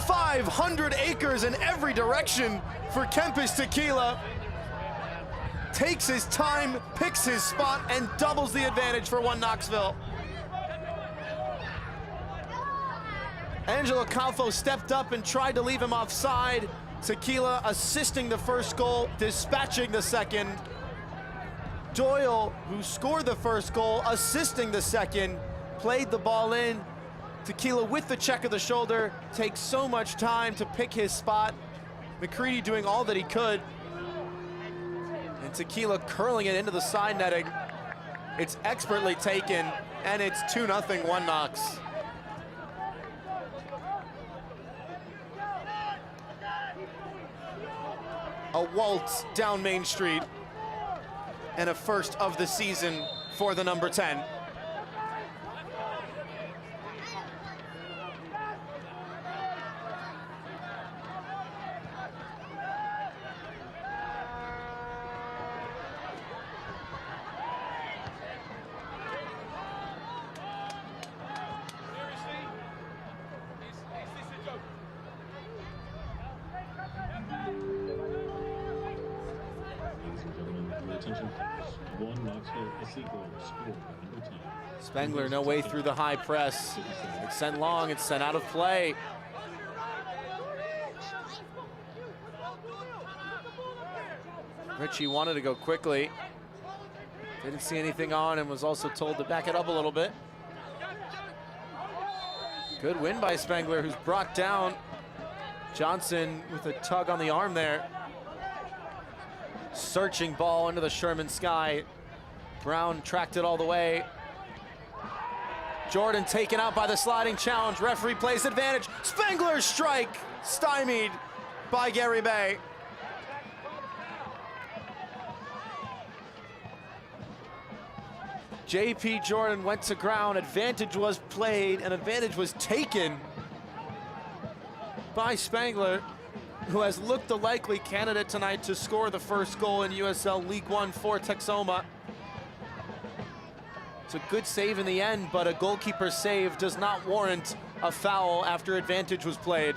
500 acres in every direction for Kempis Tequila. Takes his time, picks his spot, and doubles the advantage for One Knoxville. Angelo Calfo stepped up and tried to leave him offside. Tequila assisting the first goal, dispatching the second. Doyle, who scored the first goal, assisting the second, played the ball in. Tequila with the check of the shoulder, takes so much time to pick his spot. McCready doing all that he could. And Tequila curling it into the side netting. It's expertly taken, and it's 2-0 One Knox. A waltz down Main Street, and a first of the season for the number 10. Spengler, no way through the high press. It's sent long, it's sent out of play. Richie wanted to go quickly. Didn't see anything on and was also told to back it up a little bit. Good win by Spengler, who's brought down Johnson with a tug on the arm there. Searching ball into the Sherman sky. Brown tracked it all the way. Jordan taken out by the sliding challenge. Referee plays advantage. Spengler's strike stymied by Gary Bay. JP Jordan went to ground. Advantage was played and advantage was taken by Spengler, who has looked the likely candidate tonight to score the first goal in USL League One for Texoma. It's a good save in the end, but a goalkeeper's save does not warrant a foul after advantage was played.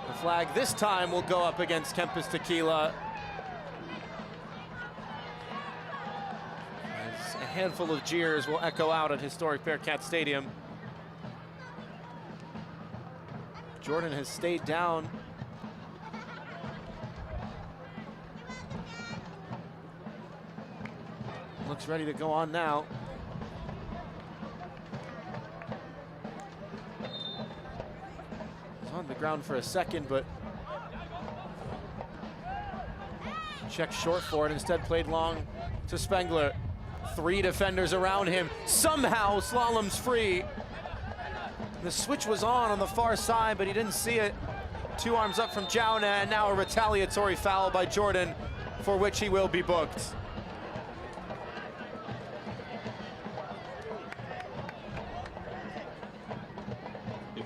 The flag this time will go up against Kempis Tequila. As a handful of jeers will echo out at historic Bearcat Stadium. Jordan has stayed down. Looks ready to go on now. He's on the ground for a second, but checked short for it, instead played long to Spengler. 3 defenders around him. Somehow slaloms free. The switch was on the far side, but he didn't see it. 2 arms up from Jauna, and now a retaliatory foul by Jordan, for which he will be booked.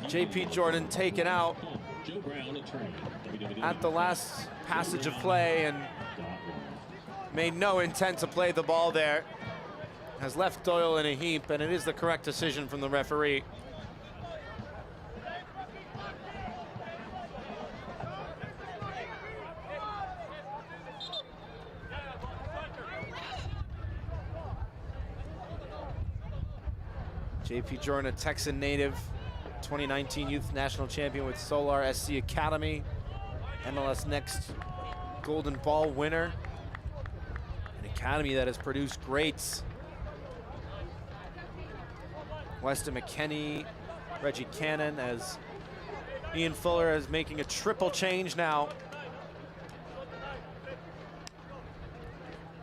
JP Jordan taken out at the last passage of play and made no intent to play the ball there. Has left Doyle in a heap, and it is the correct decision from the referee. JP Jordan, a Texan native, 2019 Youth National Champion with Solar SC Academy, MLS Next Golden Ball winner. An academy that has produced greats. Weston McKenney, Reggie Cannon, as Ian Fuller is making a triple change now.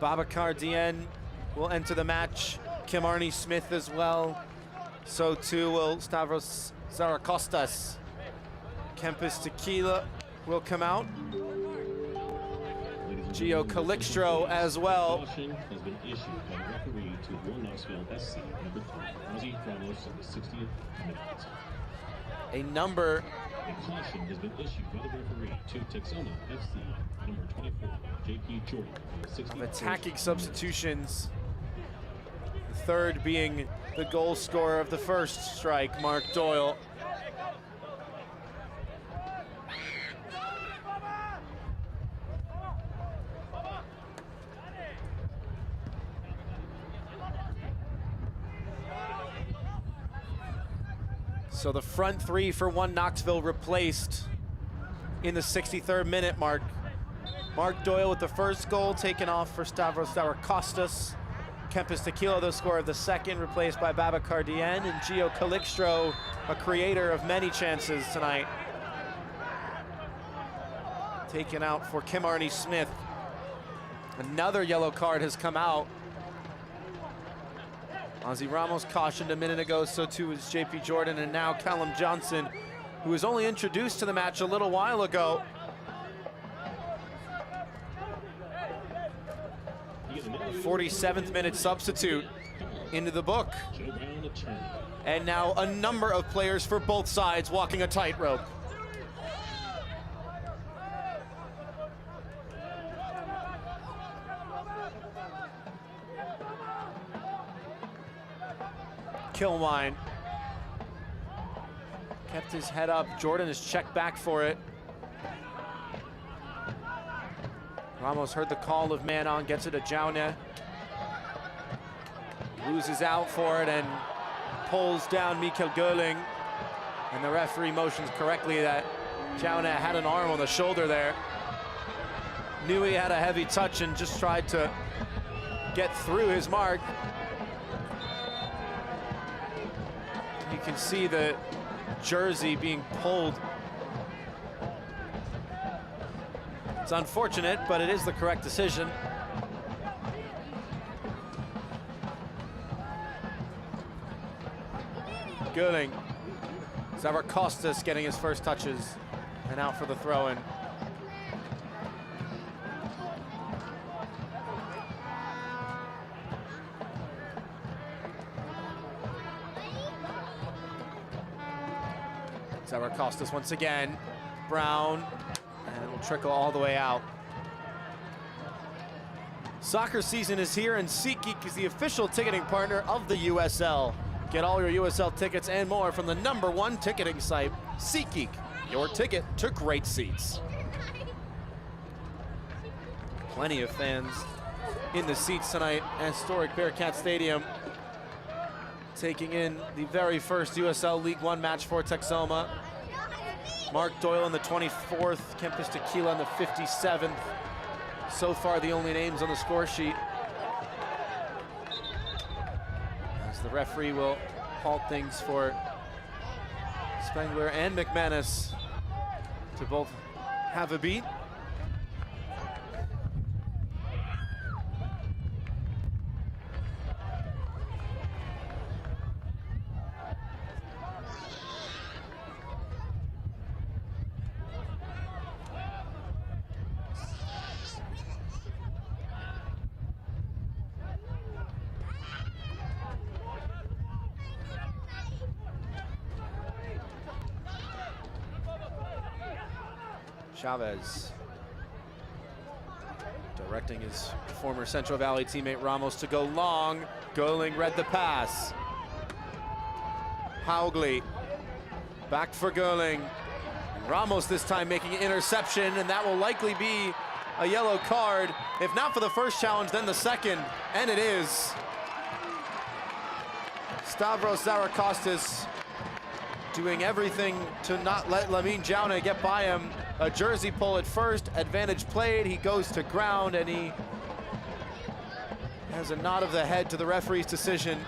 Babacar Dieng will enter the match. Kim Arnie Smith as well. So too will Stavros Zarakostas. Kempis Tequila will come out. Gio Calixtro as well. Caution has been issued by the referee to Will Knoxville SC, number 3, Ozzy Ramos in the 60th minute. A number. A caution has been issued by the referee to Texoma FC, number 24, JP Jordan, in the 60th minute. Attacking substitutions. The third being the goal scorer of the first strike, Mark Doyle. So the front 3 for one Knoxville replaced in the 63rd minute mark. Mark Doyle with the first goal, taken off for Stavros Zarakostas. Kempis Tequila, the scorer of the second, replaced by Babacar Dieng, and Gio Calixtro, a creator of many chances tonight. Taken out for Kim Arnie Smith. Another yellow card has come out. Ozzy Ramos cautioned a minute ago, so too is JP Jordan, and now Callum Johnson, who was only introduced to the match a little while ago. A 47th minute substitute into the book. And now a number of players for both sides walking a tightrope. Kilwine kept his head up. Jordan has checked back for it. Ramos heard the call of man on, gets it to Jauna. Loses out for it and pulls down Mikkel Göling. And the referee motions correctly that Jauna had an arm on the shoulder there. Knew he had a heavy touch and just tried to get through his mark. You can see the jersey being pulled. It's unfortunate, but it is the correct decision. Gerling. Zavarkostas getting his first touches and out for the throw-in. Zavarkostas once again. Brown, and it'll trickle all the way out. Soccer season is here, and SeatGeek is the official ticketing partner of the USL. Get all your USL tickets and more from the #1 ticketing site, SeatGeek. Your ticket to great seats. Plenty of fans in the seats tonight at historic Bearcat Stadium, taking in the very first USL League One match for Texoma. Mark Doyle in the 24th, Kempis Tequila in the 57th. So far, the only names on the score sheet. As the referee will halt things for Spengler and McManus to both have a beat. Chavez directing his former Central Valley teammate Ramos to go long. Gerling read the pass. Haugli back for Gerling. Ramos this time making an interception, and that will likely be a yellow card. If not for the first challenge, then the second, and it is. Stavros Zavarkostas doing everything to not let Lamine Jauna get by him. A jersey pull at first, advantage played, he goes to ground, and he has a nod of the head to the referee's decision.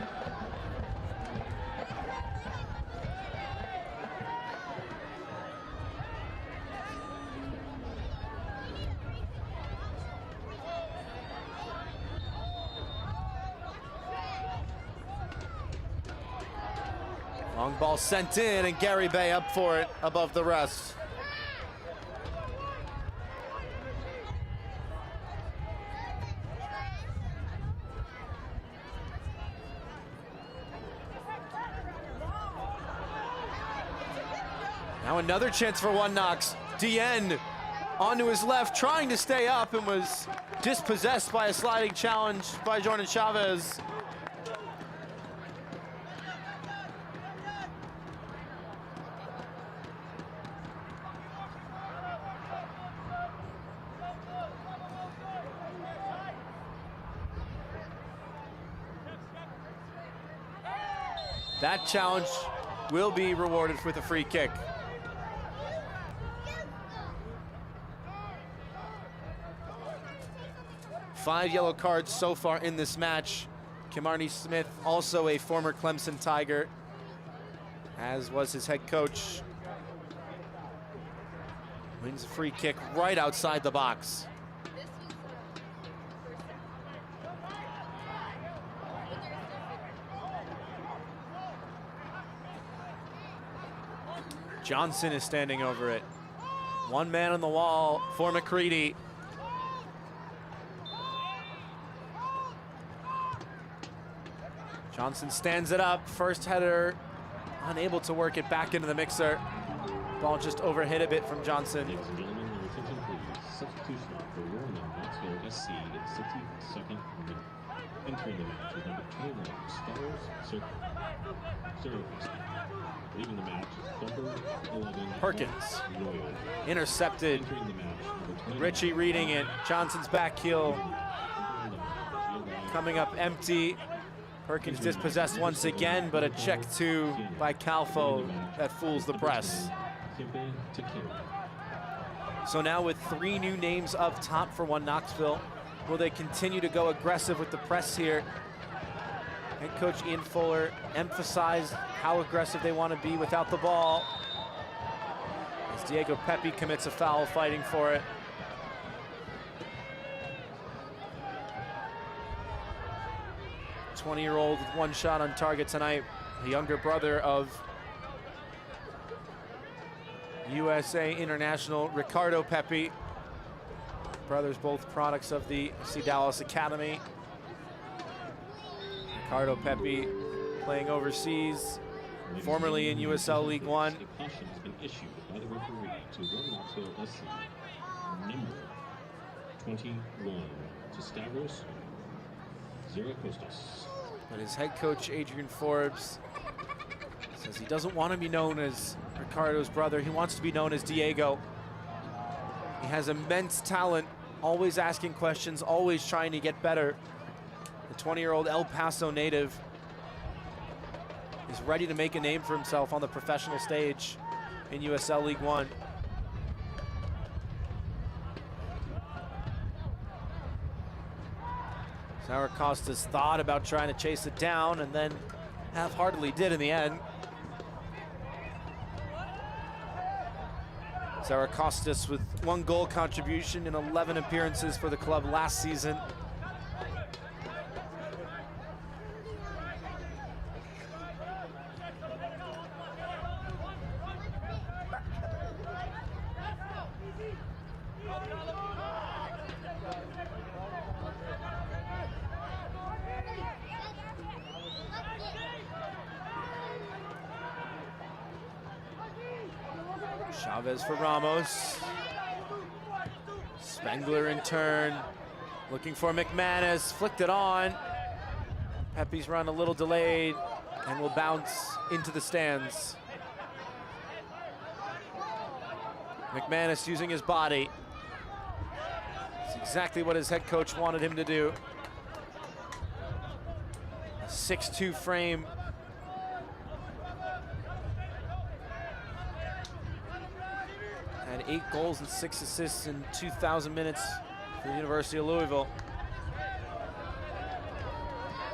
Long ball sent in, and Gary Bay up for it above the rest. Now another chance for one Knox. DN onto his left, trying to stay up, and was dispossessed by a sliding challenge by Jordan Chavez. That challenge will be rewarded with a free kick. Five yellow cards so far in this match. Kimarni Smith, also a former Clemson Tiger, as was his head coach. Wins a free kick right outside the box. Johnson is standing over it. One man on the wall for McCready. Johnson stands it up. First header, unable to work it back into the mixer. Ball just overhit a bit from Johnson. Ladies and gentlemen, your attention please. Substitution for Rowan Knoxville SC in the 62nd minute. Entering the match with number 21, Stars Service. Leaving the match is number 11, Perkins. Royal. Intercepted. Entering the match, number 21, Ritchie reading it. Johnson's back heel coming up empty. Perkins dispossessed once again, but a check to by Calfo that fools the press. So now with three new names up top for one Knoxville, will they continue to go aggressive with the press here? Head coach Ian Fuller emphasized how aggressive they want to be without the ball, as Diego Pepe commits a foul fighting for it. '20-year-old with one shot on target tonight the younger brother of USA international Ricardo Pepi. Brothers both products of the FC Dallas Academy. Ricardo Pepi playing overseas, formerly in USL League One. A caution has been issued by the referee to Knoxville SC, number 21, to Stavros Zeracostas. But his head coach, Adrian Forbes, says he doesn't want to be known as Ricardo's brother. He wants to be known as Diego. He has immense talent, always asking questions, always trying to get better. The 20-year-old El Paso native is ready to make a name for himself on the professional stage in USL League One. Zeracostas thought about trying to chase it down and then half-heartedly did in the end. Zeracostas with 1 goal contribution in 11 appearances for the club last season. Chavez for Ramos. Spengler in turn, looking for McManus, flicked it on. Pepe's run a little delayed and will bounce into the stands. McManus using his body. It's exactly what his head coach wanted him to do. A 6'2" frame. Had 8 goals and 6 assists in 2,000 minutes for the University of Louisville.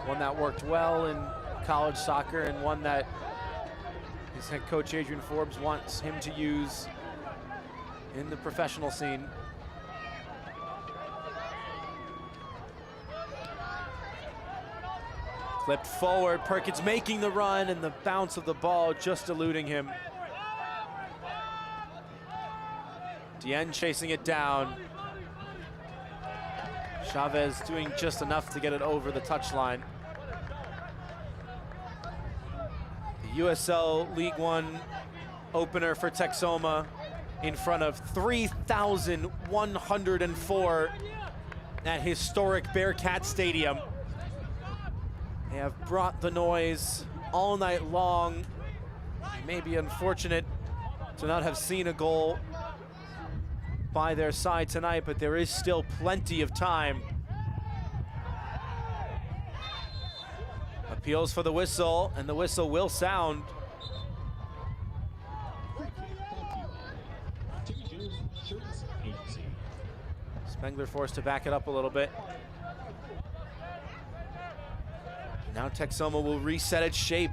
One that worked well in college soccer and one that his head coach Adrian Forbes wants him to use in the professional scene. Flipped forward, Perkins making the run and the bounce of the ball just eluding him. Dien chasing it down. Chavez doing just enough to get it over the touchline. The USL League One opener for Texoma in front of 3,104 at historic Bearcat Stadium. They have brought the noise all night long. They may be unfortunate to not have seen a goal by their side tonight, but there is still plenty of time. Appeals for the whistle, and the whistle will sound. Spengler forced to back it up a little bit. Now Texoma will reset its shape.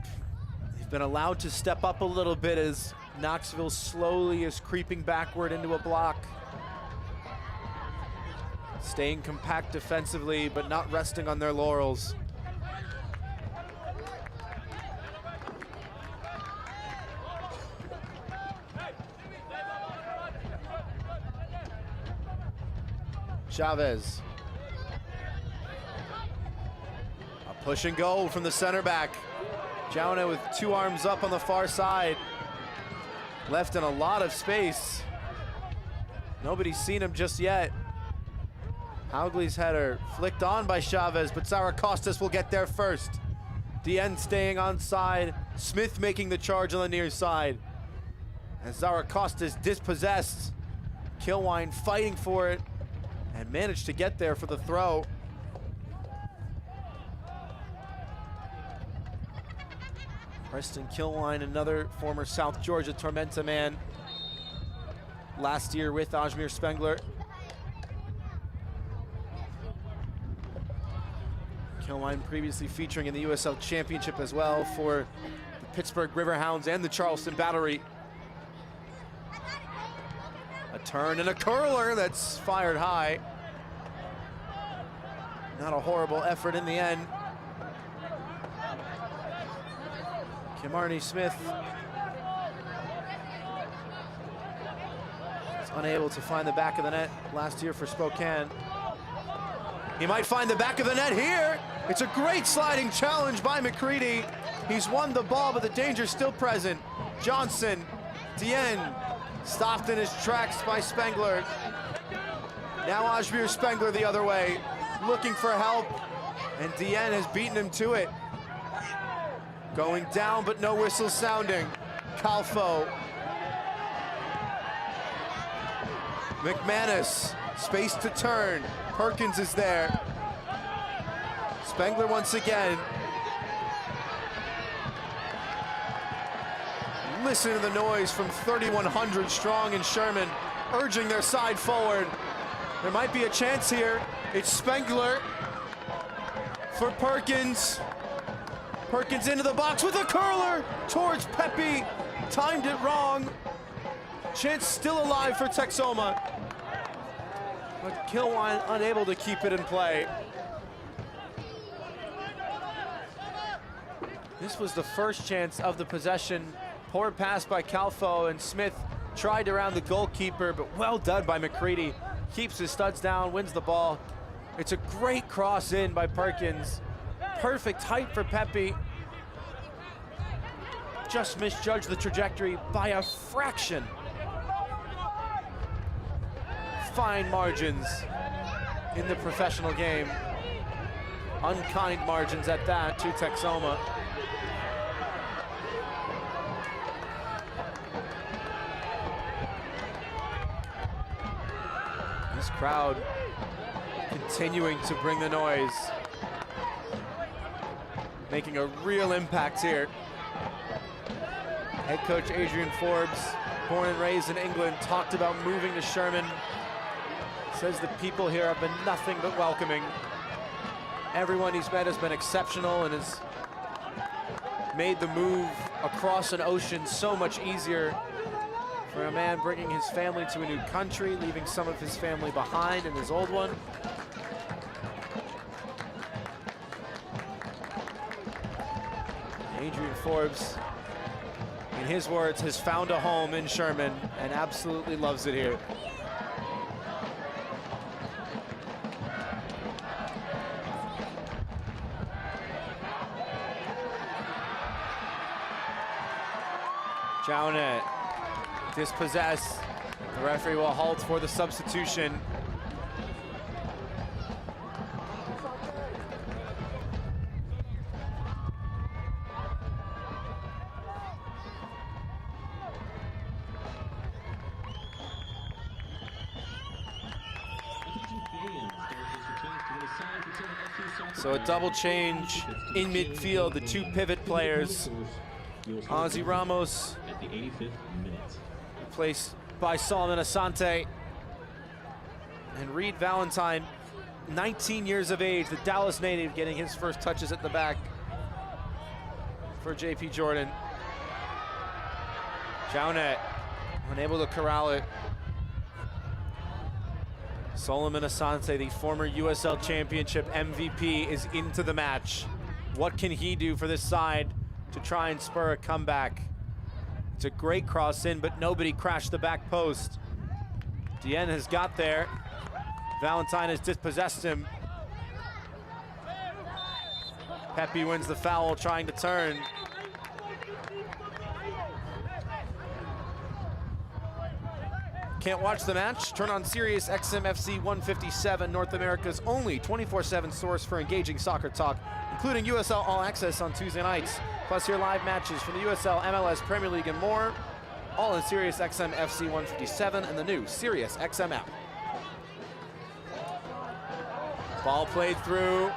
They've been allowed to step up a little bit as Knoxville slowly is creeping backward into a block. Staying compact defensively, but not resting on their laurels. Chavez. A push and go from the center back. Jauna with 2 arms up on the far side. Left in a lot of space. Nobody's seen him just yet. Haugley's header flicked on by Chavez, but Zeracostas will get there first. Dien staying on side. Smith making the charge on the near side. As Zeracostas dispossessed. Kilwine fighting for it and managed to get there for the throw. Preston Kilwine, another former South Georgia Tormenta man. Last year with Ajmir Spengler. Kilwine previously featuring in the USL Championship as well for the Pittsburgh Riverhounds and the Charleston Battery. A turn and a curler that's fired high. Not a horrible effort in the end. Kimarni Smith is unable to find the back of the net last year for Spokane. He might find the back of the net here. It's a great sliding challenge by McCready. He's won the ball, but the danger's still present. Johnson, Dienne, stopped in his tracks by Spengler. Now Ajmir Spengler the other way, looking for help, and Dienne has beaten him to it. Going down, but no whistle sounding. Calfo. McManus, space to turn. Perkins is there. Spengler once again. Listen to the noise from 3,100 strong in Sherman, urging their side forward. There might be a chance here. It's Spengler for Perkins. Perkins into the box with a curler towards Pepe. Timed it wrong. Chance still alive for Texoma. But Kilwine unable to keep it in play. This was the first chance of the possession. Poor pass by Calfo, and Smith tried around the goalkeeper, but well done by McCready. Keeps his studs down, wins the ball. It's a great cross in by Perkins. Perfect height for Pepe. Just misjudged the trajectory by a fraction. Fine margins in the professional game. Unkind margins at that to Texoma. This crowd continuing to bring the noise. Making a real impact here. Head coach Adrian Forbes, born and raised in England, talked about moving to Sherman. Says the people here have been nothing but welcoming. Everyone he's met has been exceptional and has made the move across an ocean so much easier for a man bringing his family to a new country, leaving some of his family behind in his old one. Adrian Forbes, in his words, has found a home in Sherman and absolutely loves it here. Jaunet, dispossessed. The referee will halt for the substitution. So a double change in midfield, the two pivot players. Ozzy Ramos, at the 85th minute. Replaced by Solomon Asante. And Reed Valentine, 19 years of age, the Dallas native, getting his first touches at the back for JP Jordan. Jaunet, unable to corral it. Solomon Asante, the former USL Championship MVP, is into the match. What can he do for this side to try and spur a comeback? It's a great cross in, but nobody crashed the back post. Dienne has got there. Valentine has dispossessed him. Pepe wins the foul, trying to turn. Can't watch the match? Turn on Sirius XM FC 157, North America's only 24/7 source for engaging soccer talk, including USL All Access on Tuesday nights. Plus hear live matches from the USL, MLS, Premier League, and more. All in Sirius XM FC 157 and the new Sirius XM app. Ball played through.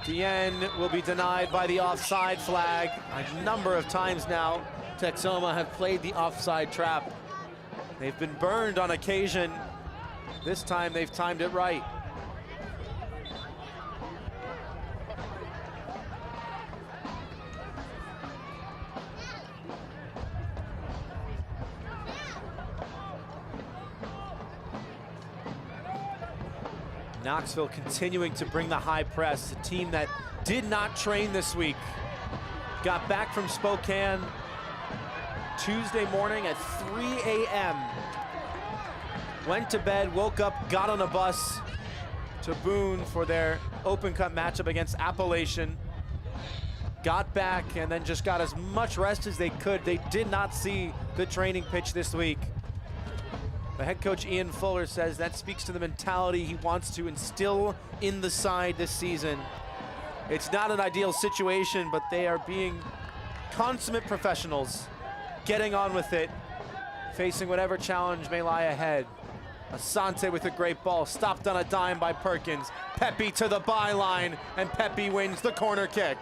Dienne will be denied by the offside flag. A number of times now, Texoma have played the offside trap. They've been burned on occasion. This time they've timed it right. Knoxville continuing to bring the high press, a team that did not train this week. got back from Spokane Tuesday morning at 3 a.m. Went to bed, woke up, got on a bus to Boone for their Open Cup matchup against Appalachian. Got back and then just got as much rest as they could. They did not see the training pitch this week. The head coach Ian Fuller says that speaks to the mentality he wants to instill in the side this season. It's not an ideal situation, but they are being consummate professionals, getting on with it, facing whatever challenge may lie ahead. Asante with a great ball, stopped on a dime by Perkins. Pepe to the byline, and Pepe wins the corner kick.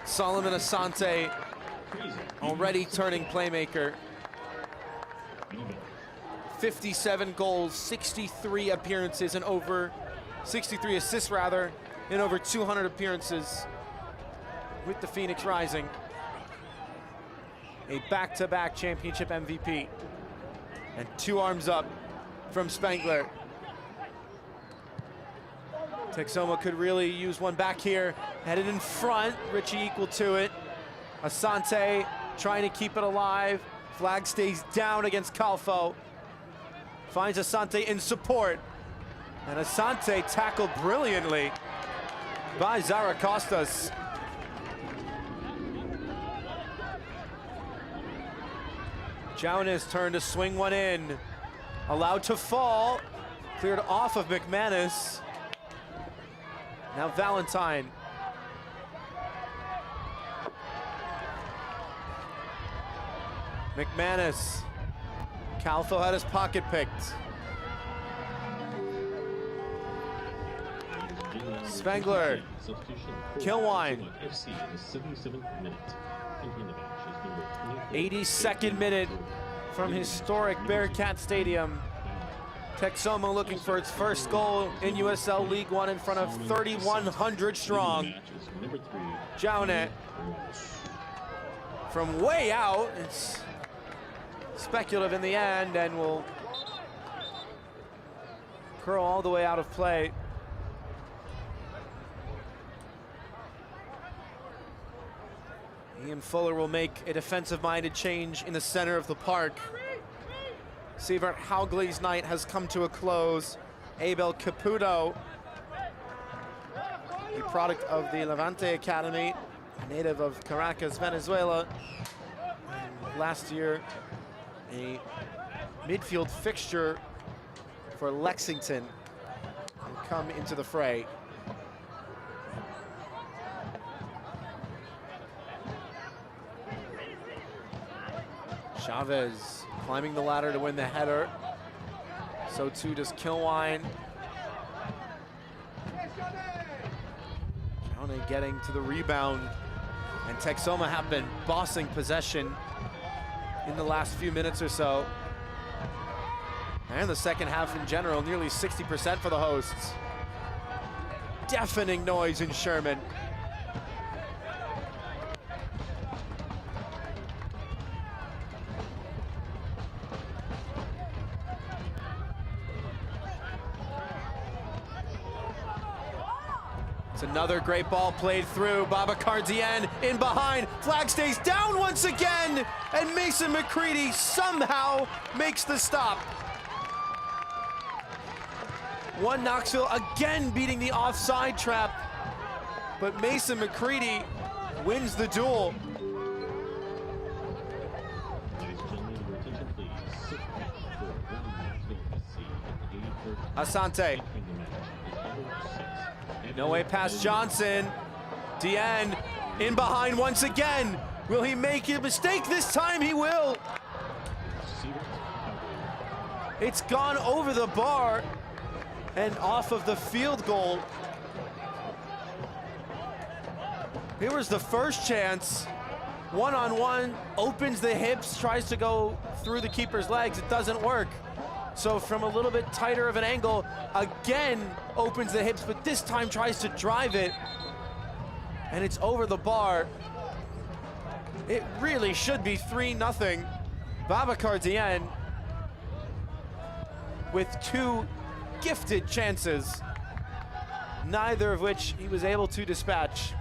Solomon Asante already turning playmaker. 57 goals, 63 appearances, and over 63 assists rather, in over 200 appearances with the Phoenix Rising. A back-to-back championship MVP. And 2 arms up from Spengler. Texoma could really use one back here. Headed in front, Richie equal to it. Asante trying to keep it alive. Flag stays down against Calfo. Finds Asante in support. And Asante tackled brilliantly by Zaracostas. Jaunis turned to swing one in. Allowed to fall. Cleared off of McManus. Now Valentine. McManus. Calfo had his pocket picked. Spengler. Kilwine. 82nd minute from historic Bearcat Stadium. Texoma looking for its first goal in USL League One in front of 3,100 strong. Jaune from way out. It's speculative in the end and will curl all the way out of play. Ian Fuller will make a defensive-minded change in the center of the park. Sievert Haugley's night has come to a close. Abel Caputo, a product of the Levante Academy, a native of Caracas, Venezuela. And last year, a midfield fixture for Lexington, will come into the fray. Chavez climbing the ladder to win the header. So too does Kilwine. Jaune getting to the rebound. And Texoma have been bossing possession in the last few minutes or so. And the second half in general, nearly 60% for the hosts. Deafening noise in Sherman. It's another great ball played through. Babacar Dieng in behind. Flag stays down once again. And Mason McCready somehow makes the stop. One Knoxville again beating the offside trap. But Mason McCready wins the duel. Asante. No way past Johnson. Dieng in behind once again. Will he make a mistake this time? He will. It's gone over the bar and off of the field goal. Here was the first chance. One-on-one, opens the hips, tries to go through the keeper's legs. It doesn't work. So from a little bit tighter of an angle, again opens the hips, but this time tries to drive it. And it's over the bar. It really should be 3-0. Babacar Dieng with 2 gifted chances. neither of which he was able to dispatch.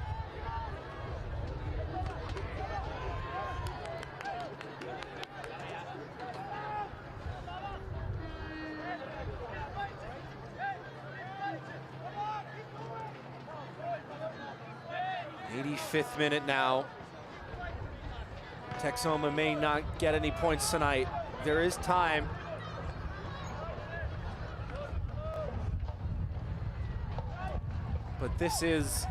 '85th minute now. Texoma may not get any points tonight. There is time. But this is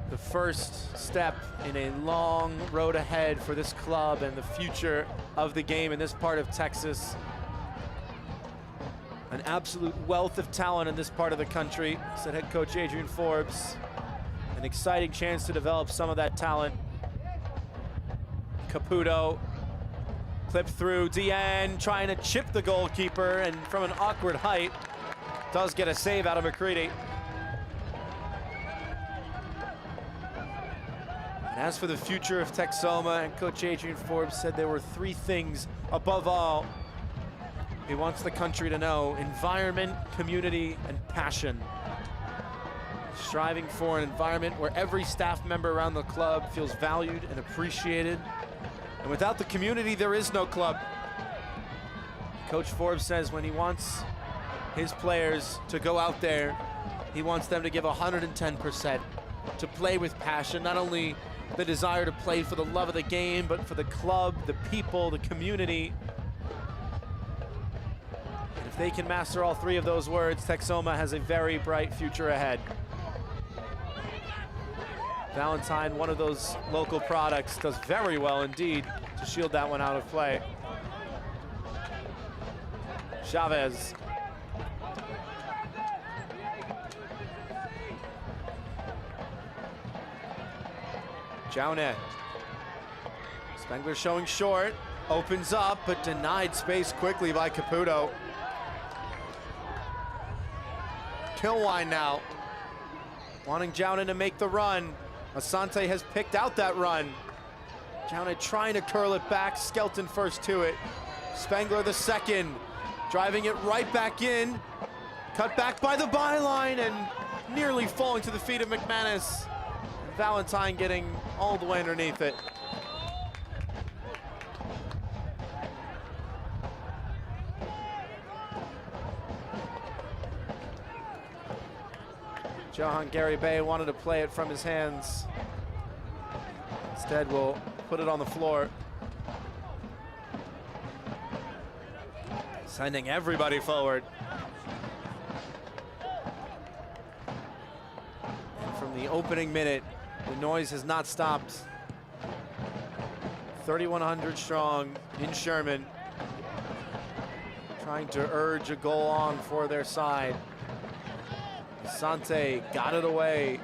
the first step in a long road ahead for this club and the future of the game in this part of Texas. An absolute wealth of talent in this part of the country, said head coach Adrian Forbes. An exciting chance to develop some of that talent. Caputo, clipped through, Deanne trying to chip the goalkeeper, and from an awkward height, does get a save out of McCready. And as for the future of Texoma, and Coach Adrian Forbes said there were 3 things above all he wants the country to know: environment, community, and passion. Striving for an environment where every staff member around the club feels valued and appreciated. And without the community, there is no club. Coach Forbes says when he wants his players to go out there, he wants them to give 110%, to play with passion, not only the desire to play for the love of the game, but for the club, the people, the community. And if they can master all 3 of those words, Texoma has a very bright future ahead. Valentine, one of those local products, does very well indeed to shield that one out of play. Chavez. Jaune. Spengler showing short, opens up, but denied space quickly by Caputo. Kilwine now, wanting Jaune to make the run. Asante has picked out that run. Jaune trying to curl it back, Skelton first to it. Spengler the second, driving it right back in. Cut back by the byline and nearly falling to the feet of McManus. Valentine getting all the way underneath it. Johan Garibay wanted to play it from his hands. Instead, we'll put it on the floor. Sending everybody forward. And from the opening minute, the noise has not stopped. 3,100 strong in Sherman, trying to urge a goal on for their side. Asante got it away.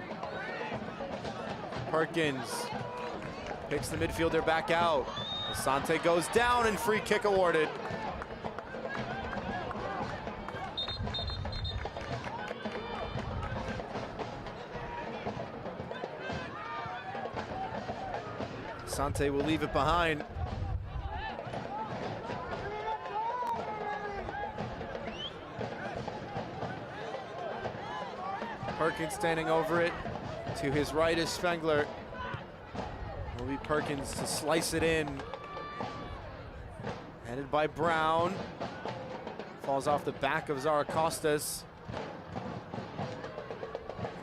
Perkins picks the midfielder back out. Asante goes down and free kick awarded. Asante will leave it behind. Perkins standing over it. To his right is Spengler. Will be Perkins to slice it in. Headed by Brown. Falls off the back of Zaracostas.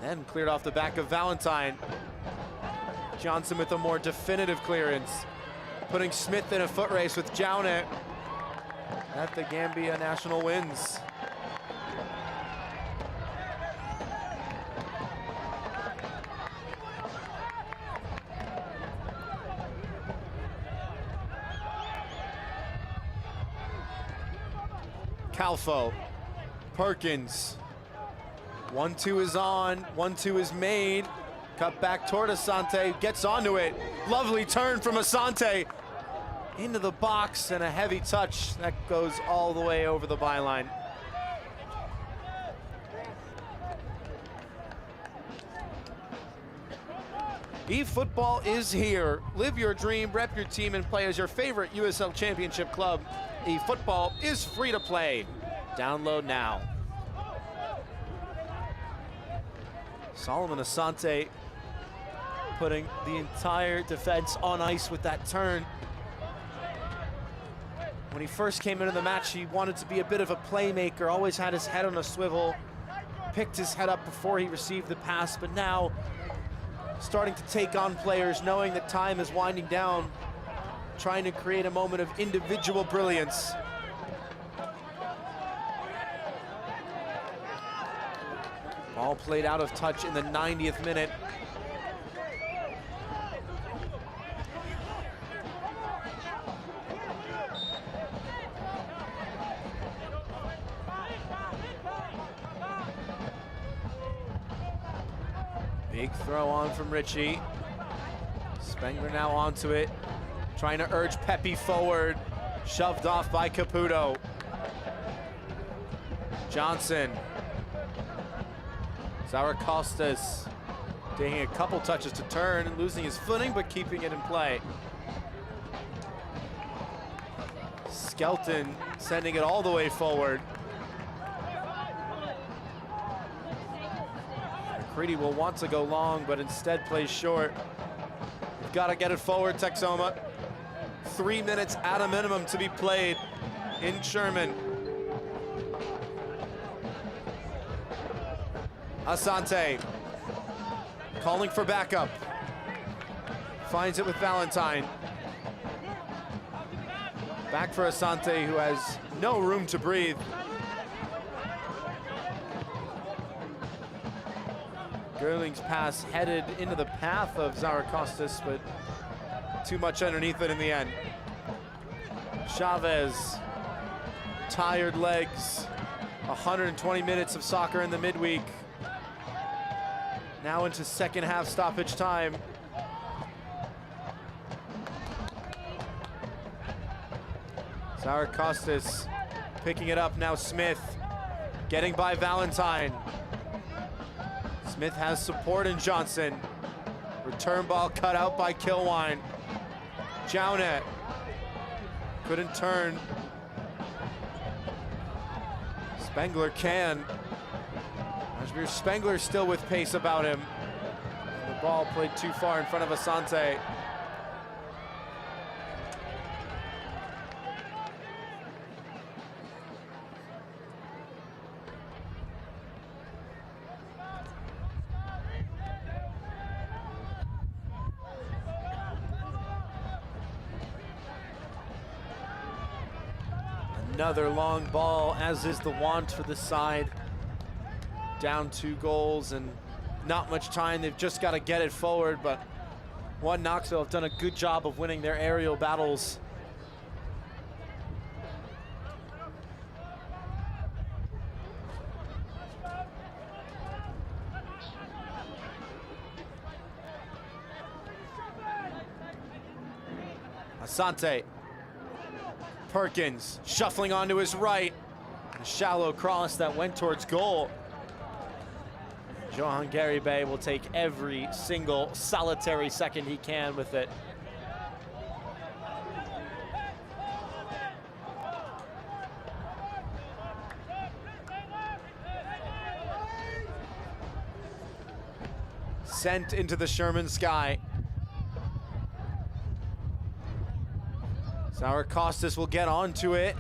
Then cleared off the back of Valentine. Johnson with a more definitive clearance. Putting Smith in a foot race with Jaune. At the Gambia National wins. Calfo, Perkins, 1-2 is on, 1-2 is made. Cut back toward Asante, gets onto it. Lovely turn from Asante. Into the box and a heavy touch that goes all the way over the byline. eFootball is here. Live your dream, rep your team, and play as your favorite USL Championship club. eFootball is free to play. Download now. Solomon Asante putting the entire defense on ice with that turn. When he first came into the match, he wanted to be a bit of a playmaker, always had his head on a swivel, picked his head up before he received the pass, but now starting to take on players, knowing that time is winding down, trying to create a moment of individual brilliance. Ball played out of touch in the 90th minute. Big throw on from Richie. Spengler now onto it, trying to urge Pepe forward. Shoved off by Caputo. Johnson. Zaracostas taking a couple touches to turn and losing his footing, but keeping it in play. Skelton sending it all the way forward. McCready will want to go long, but instead plays short. You've got to get it forward, Texoma. 3 minutes at a minimum to be played in Sherman. Asante calling for backup. Finds it with Valentine. Back for Asante, who has no room to breathe. Gerling's pass headed into the path of Zaracostas, but too much underneath it in the end. Chavez, tired legs, 120 minutes of soccer in the midweek. Now into second half stoppage time. Zaracostas picking it up, now Smith getting by Valentine. Smith has support in Johnson. Return ball cut out by Kilwine. Jaunet couldn't turn. Spengler can. Ajmir Spengler still with pace about him. The ball played too far in front of Asante. Another long ball, as is the want for the side. Down 2 goals and not much time. They've just got to get it forward, but Knoxville have done a good job of winning their aerial battles. Asante. Perkins shuffling onto his right. A shallow cross that went towards goal. Johan Garibay will take every single solitary second he can with it. Sent into the Sherman sky. Zaracostas will get onto it,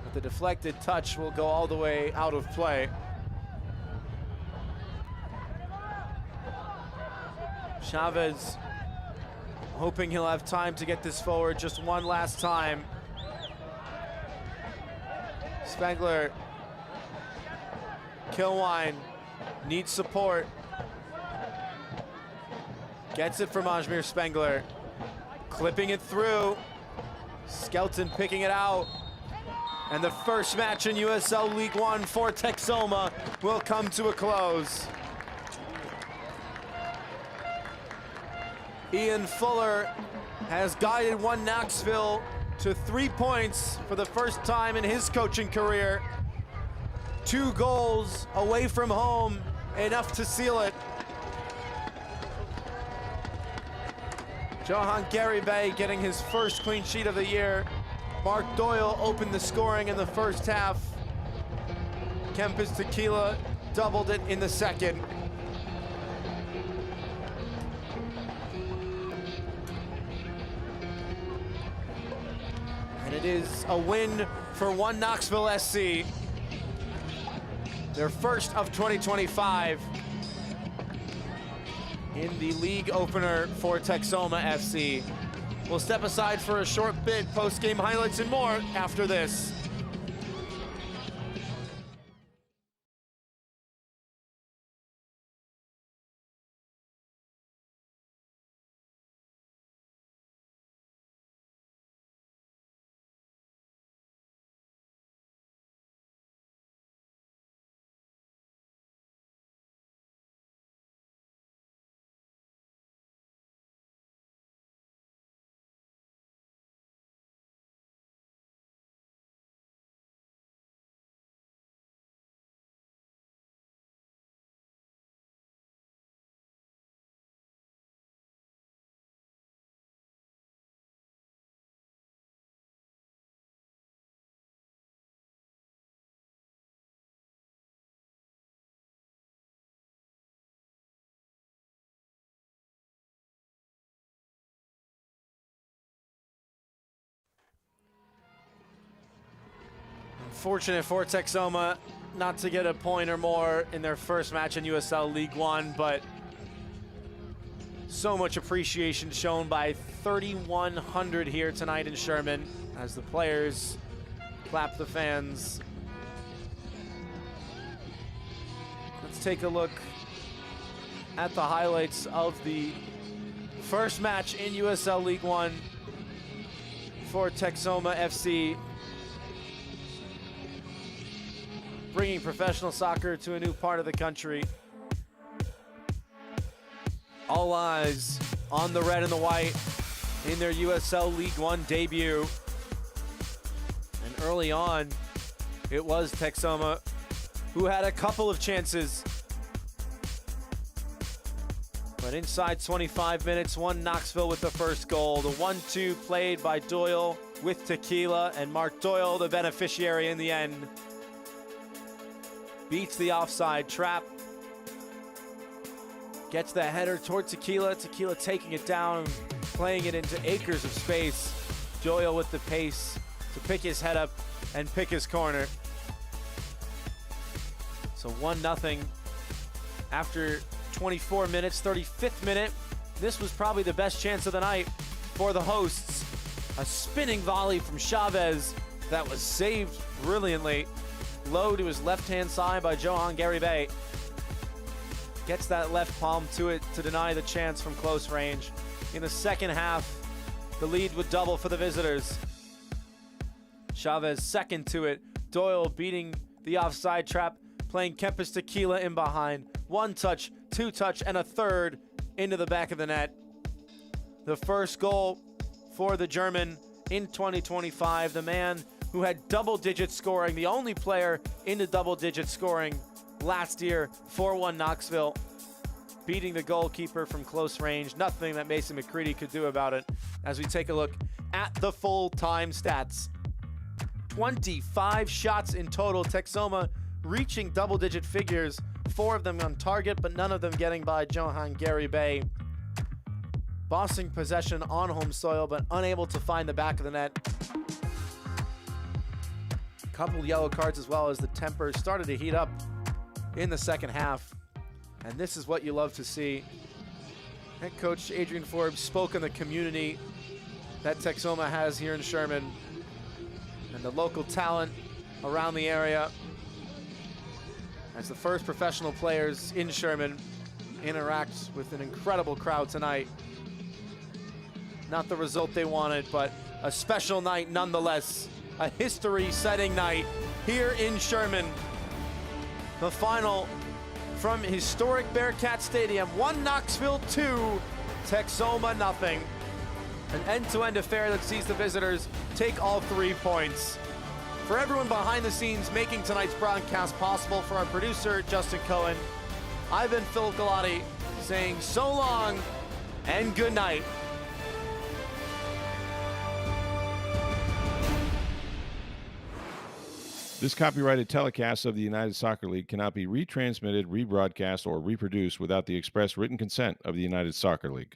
but the deflected touch will go all the way out of play. Chavez hoping he'll have time to get this forward just one last time. Spengler, Kilwine needs support. Gets it from Ajmir Spengler, clipping it through. Skelton picking it out. And the first match in USL League One for Texoma will come to a close. Ian Fuller has guided Knoxville to 3 points for the first time in his coaching career. 2 goals away from home, enough to seal it. Johan Garibay getting his first clean sheet of the year. Mark Doyle opened the scoring in the first half. Kempis Tequila doubled it in the second. It is a win for One Knoxville SC. Their first of 2025 in the league opener for Texoma FC. We'll step aside for a short bit, post-game highlights and more after this. Fortunate for Texoma not to get a point or more in their first match in USL League One, but so much appreciation shown by 3,100 here tonight in Sherman as the players clap the fans. Let's take a look at the highlights of the first match in USL League One for Texoma FC, bringing professional soccer to a new part of the country. All eyes on the red and the white in their USL League One debut. And early on, it was Texoma who had a couple of chances. But inside 25 minutes, One Knoxville with the first goal. The 1-2 played by Doyle with Tequila, and Mark Doyle, the beneficiary in the end, beats the offside trap. Gets the header toward Tequila. Tequila taking it down, playing it into acres of space. Doyle with the pace to pick his head up and pick his corner. So 1-0 after 24 minutes, 35th minute. This was probably the best chance of the night for the hosts. A spinning volley from Chavez that was saved brilliantly. Low to his left-hand side by Johan Garibay. Gets that left palm to it to deny the chance from close range. In the second half, the lead would double for the visitors. Chavez second to it. Doyle beating the offside trap, playing Kempis Tequila in behind. One touch, two touch, and a third into the back of the net. The first goal for the German in 2025, the man who had double-digit scoring, the only player into double-digit scoring last year for One Knoxville, beating the goalkeeper from close range. Nothing that Mason McCready could do about it. As we take a look at the full-time stats. 25 shots in total. Texoma reaching double-digit figures. 4 of them on target, but none of them getting by Johan Garibay. Bossing possession on home soil, but unable to find the back of the net. Couple yellow cards as well, as the tempers started to heat up in the second half. And this is what you love to see. Head coach Adrian Forbes spoke on the community that Texoma has here in Sherman and the local talent around the area, as the first professional players in Sherman interact with an incredible crowd tonight. Not the result they wanted, but a special night nonetheless. A history-setting night here in Sherman. The final from historic Bearcat Stadium, One Knoxville 2, Texoma 0. An end-to-end affair that sees the visitors take all 3 points. For everyone behind the scenes making tonight's broadcast possible, for our producer, Justin Cohen, I've been Phil Galati saying so long and good night. This copyrighted telecast of the United Soccer League cannot be retransmitted, rebroadcast, or reproduced without the express written consent of the United Soccer League.